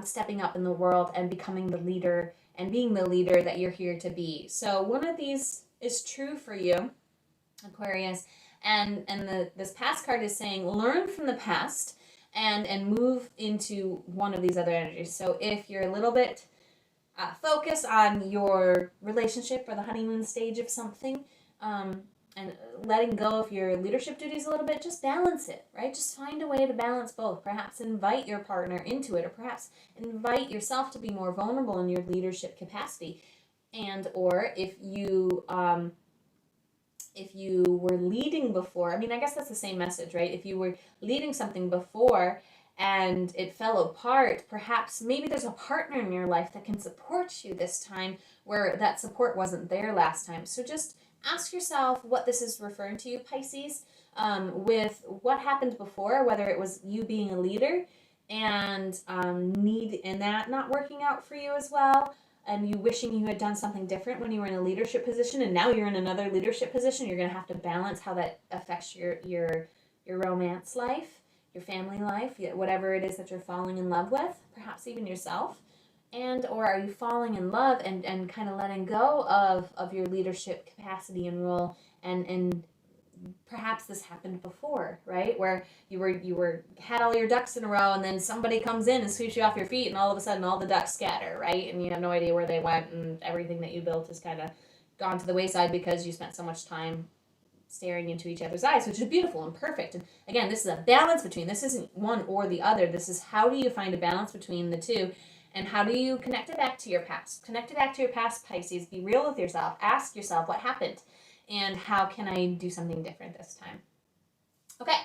stepping up in the world and becoming the leader and being the leader that you're here to be? So one of these is true for you, Aquarius, and this past card is saying learn from the past and move into one of these other energies. So if you're a little bit focused on your relationship or the honeymoon stage of something, and letting go of your leadership duties a little bit, just balance it, right? Just find a way to balance both. Perhaps invite your partner into it, or perhaps invite yourself to be more vulnerable in your leadership capacity. And or if you were leading before, I mean, I guess that's the same message, right? If you were leading something before and it fell apart, perhaps maybe there's a partner in your life that can support you this time where that support wasn't there last time. So just ask yourself what this is referring to, you Pisces, with what happened before, whether it was you being a leader and that not working out for you as well, and you wishing you had done something different when you were in a leadership position, and now you're in another leadership position. You're going to have to balance how that affects your romance life, your family life, whatever it is that you're falling in love with, perhaps even yourself. And or are you falling in love and kind of letting go of your leadership capacity and role, and perhaps this happened before, right? Where you had all your ducks in a row, and then somebody comes in and sweeps you off your feet, and all of a sudden all the ducks scatter, right? And you have no idea where they went, and everything that you built has kind of gone to the wayside because you spent so much time staring into each other's eyes, which is beautiful and perfect. And again, this is a balance between, this isn't one or the other. This is how do you find a balance between the two, and how do you connect it back to your past? Connect it back to your past, Pisces. Be real with yourself. Ask yourself what happened, and how can I do something different this time? Okay.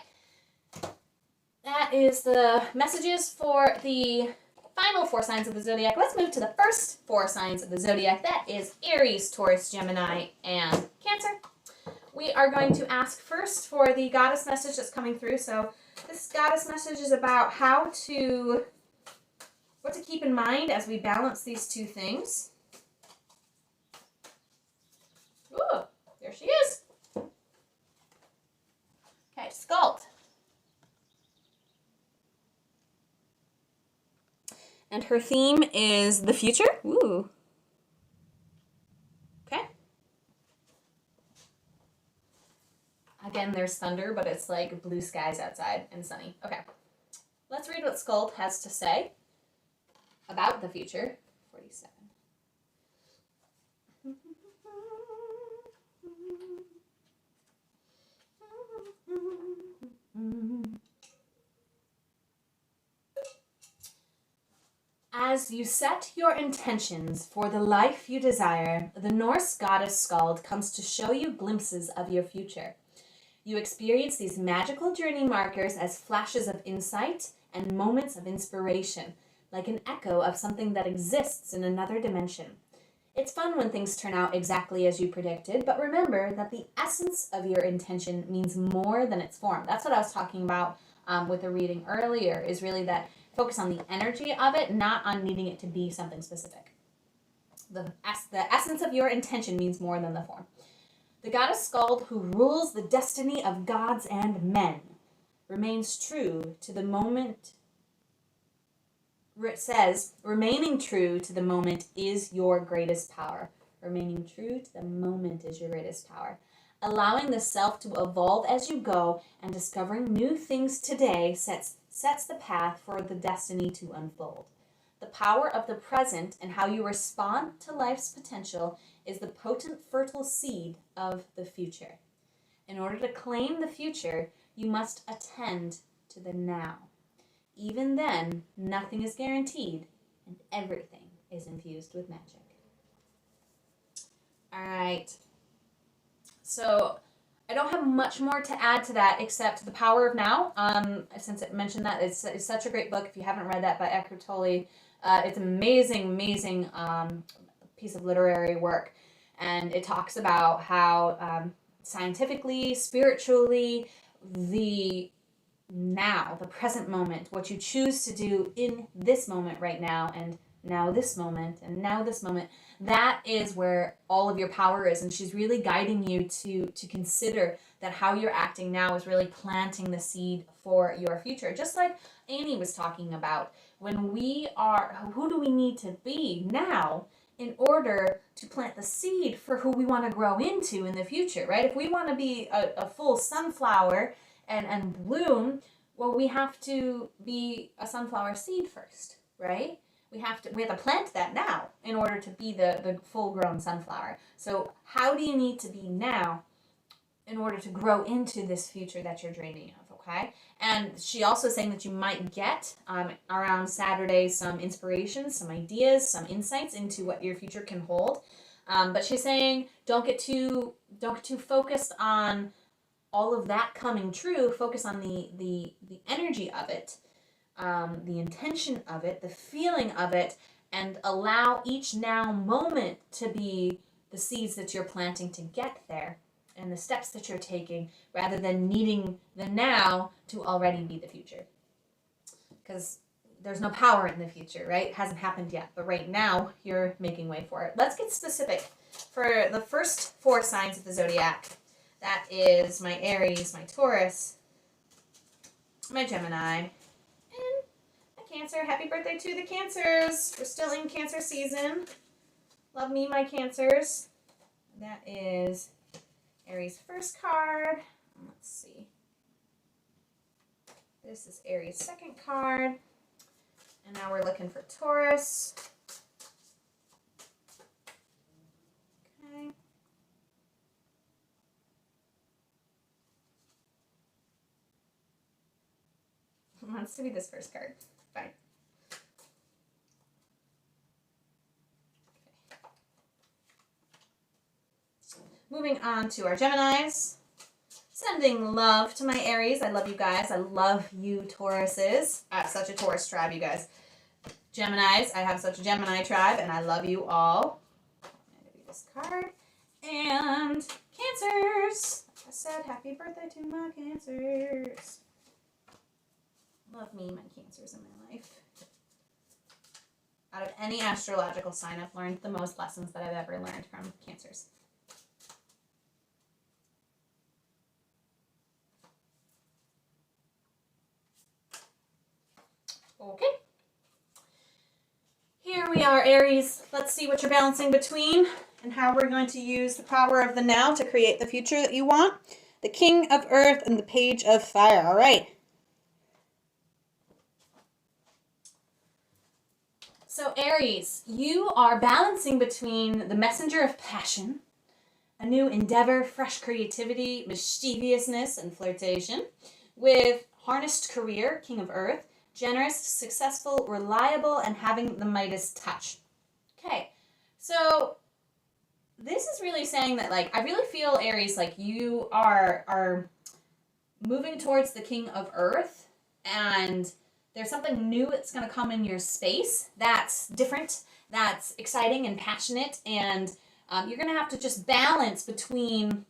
That is the messages for the final 4 signs of the zodiac. Let's move to the first 4 signs of the zodiac. That is Aries, Taurus, Gemini, and Cancer. We are going to ask first for the goddess message that's coming through. So this goddess message is about what to keep in mind as we balance these two things. Ooh, there she is. Okay, Sculpt. And her theme is the future. Ooh. Okay. Again, there's thunder, but it's like blue skies outside and sunny. Okay. Let's read what Sculpt has to say about the future. 47. As you set your intentions for the life you desire, the Norse goddess Skald comes to show you glimpses of your future. You experience these magical journey markers as flashes of insight and moments of inspiration, like an echo of something that exists in another dimension. It's fun when things turn out exactly as you predicted, but remember that the essence of your intention means more than its form. That's what I was talking about with the reading earlier, is really that focus on the energy of it, not on needing it to be something specific. The essence of your intention means more than the form. The goddess Skald, who rules the destiny of gods and men, remains true to the moment. It says, remaining true to the moment is your greatest power. Remaining true to the moment is your greatest power. Allowing the self to evolve as you go and discovering new things today sets the path for the destiny to unfold. The power of the present and how you respond to life's potential is the potent, fertile seed of the future. In order to claim the future, you must attend to the now. Even then, nothing is guaranteed, and everything is infused with magic. All right. So I don't have much more to add to that except The Power of Now. Since it mentioned that, it's such a great book. If you haven't read that by Eckhart Tolle, it's an amazing piece of literary work. And it talks about how scientifically, spiritually, the now, the present moment, what you choose to do in this moment right now, and now this moment, and now this moment, that is where all of your power is. And she's really guiding you to consider that how you're acting now is really planting the seed for your future. Just like Annie was talking about, when we are, who do we need to be now in order to plant the seed for who we want to grow into in the future, right? If we want to be a full sunflower and bloom, well, we have to be a sunflower seed first, right? We have to plant that now in order to be the full-grown sunflower. So how do you need to be now in order to grow into this future that you're dreaming of, okay? And she also saying that you might get around Saturday some inspiration, some ideas, some insights into what your future can hold. But she's saying don't get too focused on all of that coming true. Focus on the energy of it. The intention of it, the feeling of it, and allow each now moment to be the seeds that you're planting to get there and the steps that you're taking, rather than needing the now to already be the future. Because there's no power in the future, right? It hasn't happened yet, but right now you're making way for it. Let's get specific for the first 4 signs of the zodiac. That is my Aries, my Taurus, my Gemini, Cancer. Happy birthday to the Cancers. We're still in Cancer season. Love me, my Cancers. That is Aries' first card. Let's see. This is Aries' second card. And now we're looking for Taurus. Okay. Wants to be this first card. Fine. Moving on to our Geminis. Sending love to my Aries. I love you guys. I love you, Tauruses. I have such a Taurus tribe, you guys. Geminis. I have such a Gemini tribe, and I love you all. I'm going to do this card. And Cancers. Like I said, happy birthday to my Cancers. Love me, my Cancers in my life. Out of any astrological sign, I've learned the most lessons that I've ever learned from Cancers. Okay. Here we are, Aries. Let's see what you're balancing between and how we're going to use the power of the now to create the future that you want. The King of Earth and the Page of Fire. All right. So Aries, you are balancing between the messenger of passion, a new endeavor, fresh creativity, mischievousness, and flirtation, with harnessed career, King of Earth, generous, successful, reliable, and having the Midas touch. Okay, so this is really saying that, like, I really feel, Aries, like you are moving towards the King of Earth, and there's something new that's going to come in your space that's different, that's exciting and passionate, and you're going to have to just balance between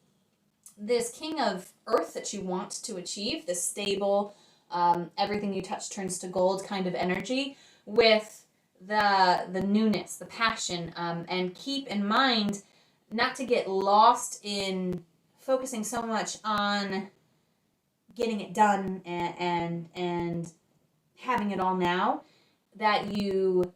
this King of Earth that you want to achieve, this stable, everything you touch turns to gold kind of energy, with the newness, the passion, and keep in mind not to get lost in focusing so much on getting it done and having it all now, that you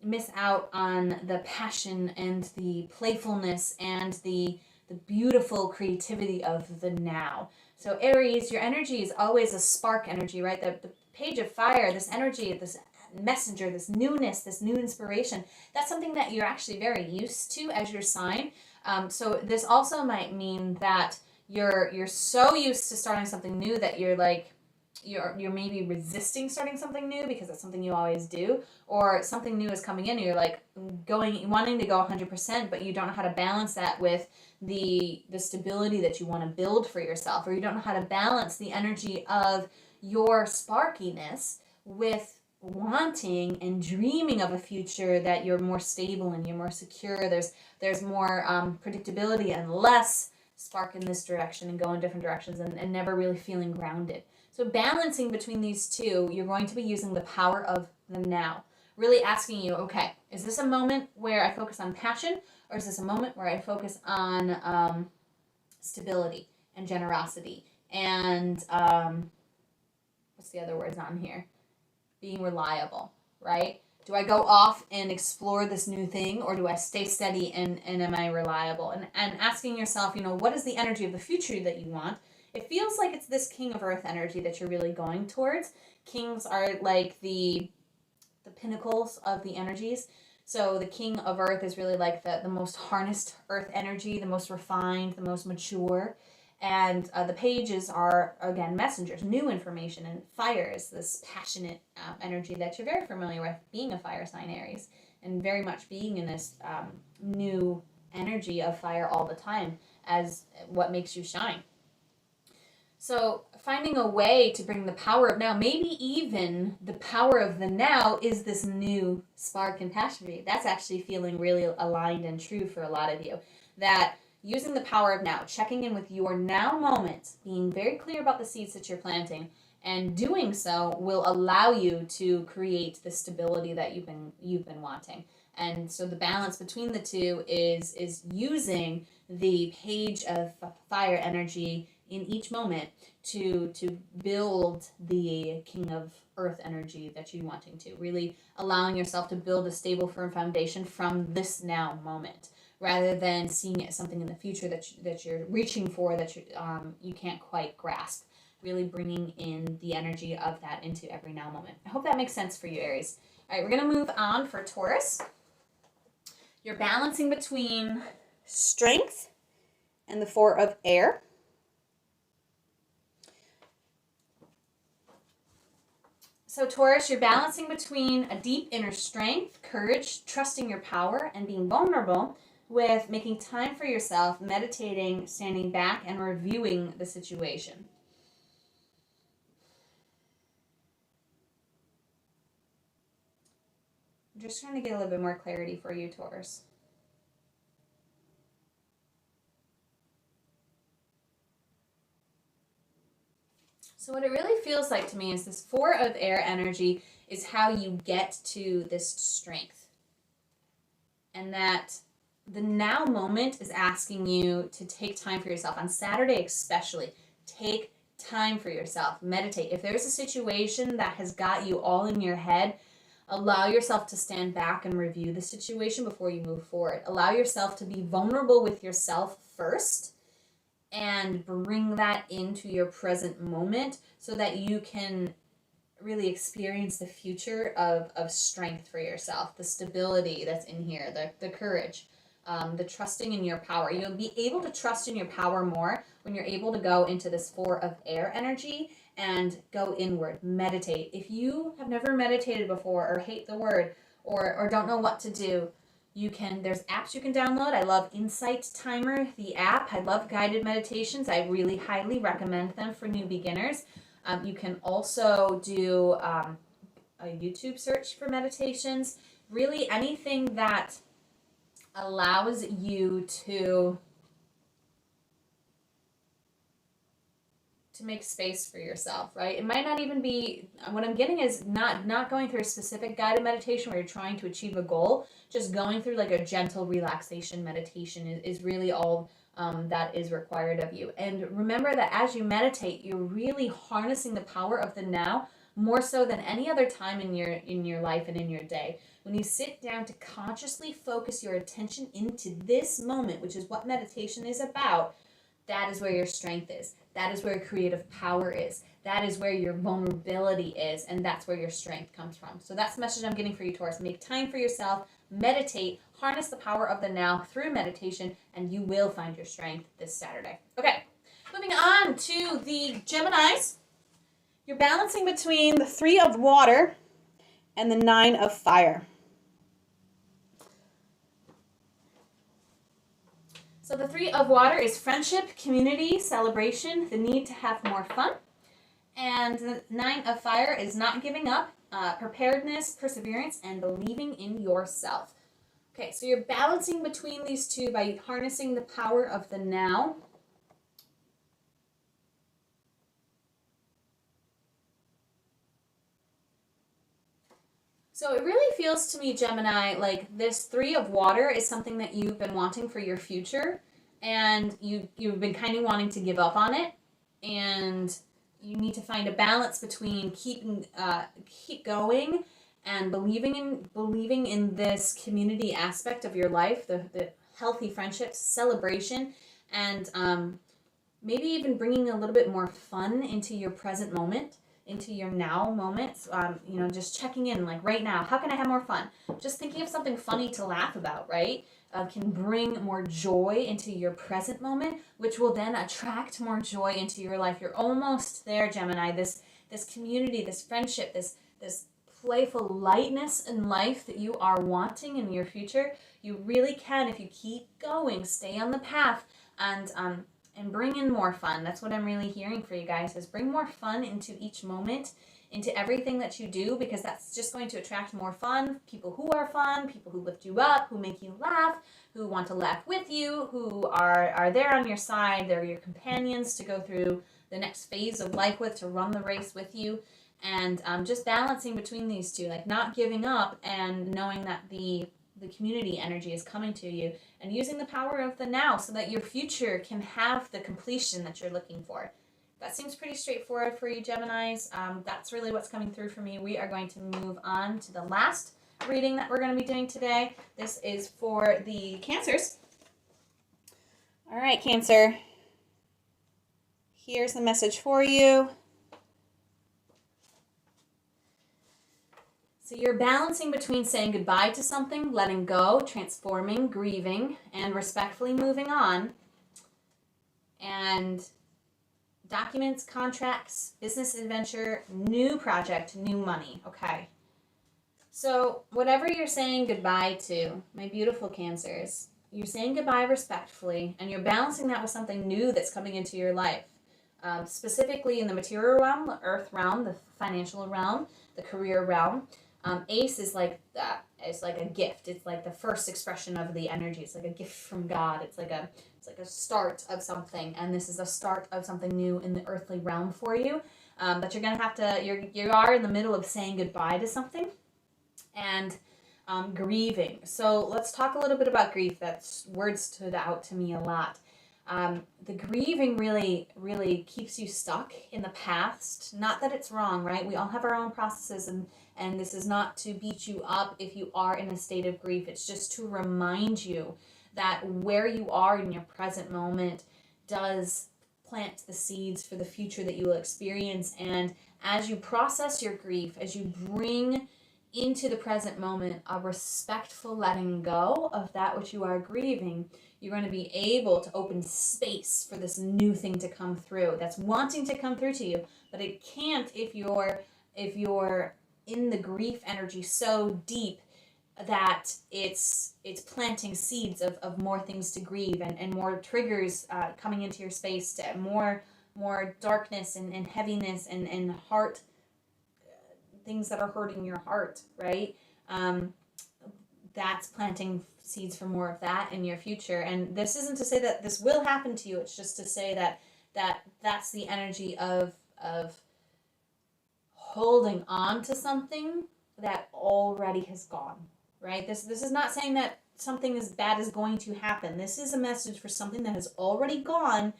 miss out on the passion and the playfulness and the beautiful creativity of the now. So Aries, your energy is always a spark energy, right? The Page of Fire, this energy, this messenger, this newness, this new inspiration, that's something that you're actually very used to as your sign. So this also might mean that you're so used to starting something new that you're like, you're maybe resisting starting something new because it's something you always do, or something new is coming in and you're like wanting to go 100%, but you don't know how to balance that with the stability that you want to build for yourself, or you don't know how to balance the energy of your sparkiness with wanting and dreaming of a future that you're more stable and you're more secure. There's more predictability and less spark in this direction and go in different directions, and never really feeling grounded. So balancing between these two, you're going to be using the power of the now. Really asking you, okay, is this a moment where I focus on passion, or is this a moment where I focus on stability and generosity and what's the other words on here? Being reliable, right? Do I go off and explore this new thing, or do I stay steady and am I reliable? And asking yourself, what is the energy of the future that you want? It feels like it's this King of Earth energy that you're really going towards. Kings are like the pinnacles of the energies. So the King of Earth is really like the most harnessed Earth energy, the most refined, the most mature. And the pages are, again, messengers, new information. And fire is this passionate energy that you're very familiar with, being a fire sign, Aries, and very much being in this new energy of fire all the time as what makes you shine. So finding a way to bring the power of now, maybe even the power of the now is this new spark and passion for you. That's actually feeling really aligned and true for a lot of you. That using the power of now, checking in with your now moment, being very clear about the seeds that you're planting, and doing so will allow you to create the stability that you've been wanting. And so the balance between the two is using the page of fire energy in each moment to build the King of Earth energy that you're wanting to. Really allowing yourself to build a stable, firm foundation from this now moment, rather than seeing it as something in the future that you're reaching for, that you can't quite grasp. Really bringing in the energy of that into every now moment. I hope that makes sense for you, Aries. All right, we're going to move on for Taurus. You're balancing between strength and the Four of Air. So Taurus, you're balancing between a deep inner strength, courage, trusting your power, and being vulnerable, with making time for yourself, meditating, standing back, and reviewing the situation. I'm just trying to get a little bit more clarity for you, Taurus. So what it really feels like to me is this Four of Air energy is how you get to this strength. And that the now moment is asking you to take time for yourself. On Saturday especially, take time for yourself. Meditate. If there's a situation that has got you all in your head, allow yourself to stand back and review the situation before you move forward. Allow yourself to be vulnerable with yourself first and bring that into your present moment so that you can really experience the future of strength for yourself, the stability that's in here, the courage, the trusting in your power. You'll be able to trust in your power more when you're able to go into this Four of Air energy and go inward, meditate. If you have never meditated before, or hate the word, or don't know what to do, there's apps you can download. I love Insight Timer, the app. I love guided meditations. I really highly recommend them for new beginners. You can also do a YouTube search for meditations. Really anything that allows you to make space for yourself, right? It might not even be, what I'm getting is not going through a specific guided meditation where you're trying to achieve a goal. Just going through like a gentle relaxation meditation is really all that is required of you. And remember that as you meditate, you're really harnessing the power of the now more so than any other time in your life and in your day. When you sit down to consciously focus your attention into this moment, which is what meditation is about, that is where your strength is. That is where creative power is. That is where your vulnerability is. And that's where your strength comes from. So that's the message I'm getting for you, Taurus. Make time for yourself. Meditate. Harness the power of the now through meditation. And you will find your strength this Saturday. Okay. Moving on to the Geminis. You're balancing between the Three of Water and the Nine of Fire. So the Three of Water is friendship, community, celebration, the need to have more fun. And the Nine of Fire is not giving up, preparedness, perseverance, and believing in yourself. Okay, so you're balancing between these two by harnessing the power of the now. So it really feels to me, Gemini, like this Three of Water is something that you've been wanting for your future, and you've been kind of wanting to give up on it, and you need to find a balance between keep going and believing in this community aspect of your life, the healthy friendships, celebration, and maybe even bringing a little bit more fun into your present moment, into your now moments. Just checking in, like right now, how can I have more fun? Just thinking of something funny to laugh about, right? Can bring more joy into your present moment, which will then attract more joy into your life. You're almost there, Gemini. This community, this friendship, this playful lightness in life that you are wanting in your future, you really can, if you keep going, stay on the path, and bring in more fun. That's what I'm really hearing for you guys, is bring more fun into each moment, into everything that you do, because that's just going to attract more fun, people who are fun, people who lift you up, who make you laugh, who want to laugh with you, who are there on your side. They're your companions to go through the next phase of life with, to run the race with you. And just balancing between these two, like not giving up and knowing that the community energy is coming to you, and using the power of the now so that your future can have the completion that you're looking for. That seems pretty straightforward for you, Geminis. That's really what's coming through for me. We are going to move on to the last reading that we're going to be doing today. This is for the Cancers. All right, Cancer. Here's the message for you. So you're balancing between saying goodbye to something, letting go, transforming, grieving, and respectfully moving on. And documents, contracts, business adventure, new project, new money. Okay. So whatever you're saying goodbye to, my beautiful Cancers, you're saying goodbye respectfully, and you're balancing that with something new that's coming into your life. Specifically in the material realm, the earth realm, the financial realm, the career realm. Ace is like that. It's like a gift. It's like the first expression of the energy. It's like a gift from God. It's like a start of something, and this is a start of something new in the earthly realm for you. But you're gonna have to. You are in the middle of saying goodbye to something, and grieving. So let's talk a little bit about grief. That word stood out to me a lot. The grieving really keeps you stuck in the past. Not that it's wrong, right? We all have our own processes, and this is not to beat you up if you are in a state of grief. It's just to remind you that where you are in your present moment does plant the seeds for the future that you will experience. And as you process your grief, as you bring into the present moment a respectful letting go of that which you are grieving, you're going to be able to open space for this new thing to come through that's wanting to come through to you, but it can't if you're in the grief energy so deep that it's planting seeds of more things to grieve, and more triggers coming into your space, to more darkness and heaviness and heart, things that are hurting your heart, right? That's planting seeds for more of that in your future. And this isn't to say that this will happen to you. It's just to say that's the energy of holding on to something that already has gone, right? This is not saying that something as bad is going to happen. This is a message for something that has already gone,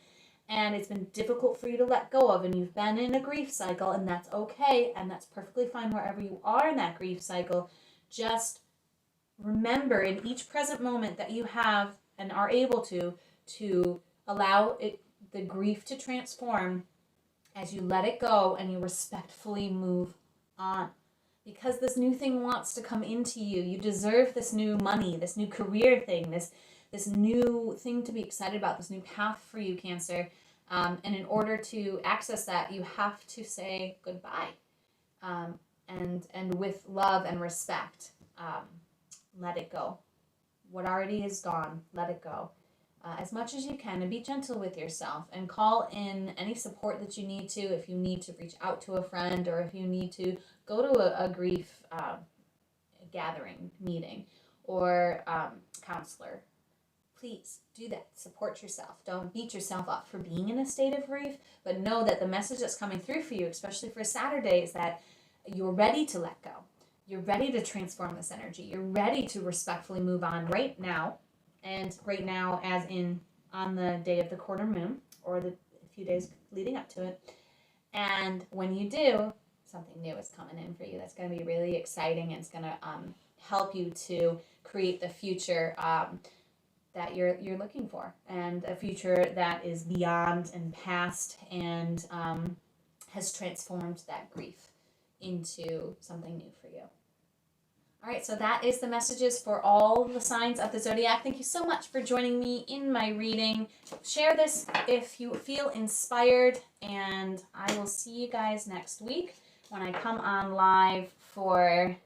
and it's been difficult for you to let go of, and you've been in a grief cycle, and that's okay, and that's perfectly fine wherever you are in that grief cycle. Just remember in each present moment that you have and are able to allow the grief to transform as you let it go and you respectfully move on. Because this new thing wants to come into you. You deserve this new money, this new career thing, this new thing to be excited about, this new path for you, Cancer. And in order to access that, you have to say goodbye. And with love and respect, let it go. What already is gone, let it go. as much as you can, and be gentle with yourself, and call in any support that you need to. If you need to reach out to a friend, or if you need to go to a grief gathering meeting, or counselor, please do that. Support yourself. Don't beat yourself up for being in a state of grief, but know that the message that's coming through for you, especially for Saturday, is that you're ready to let go. You're ready to transform this energy. You're ready to respectfully move on right now. And right now, as in on the day of the quarter moon, or the few days leading up to it. And when you do, something new is coming in for you. That's going to be really exciting, and it's going to help you to create the future that you're looking for, and a future that is beyond and past, and has transformed that grief into something new for you. All right, so that is the messages for all the signs of the zodiac. Thank you so much for joining me in my reading. Share this if you feel inspired, and I will see you guys next week when I come on live for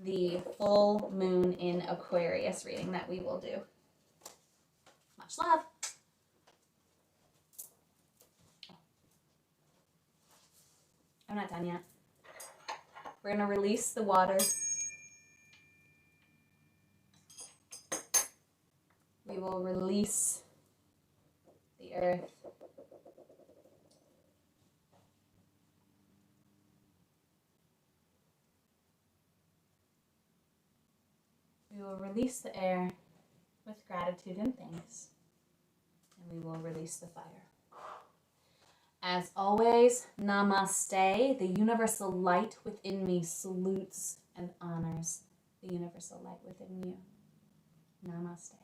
the full moon in Aquarius reading that we will do. Much love. I'm not done yet. We're going to release the water. We will release the earth. We will release the air with gratitude and thanks. And we will release the fire. As always, Namaste. The universal light within me salutes and honors the universal light within you. Namaste.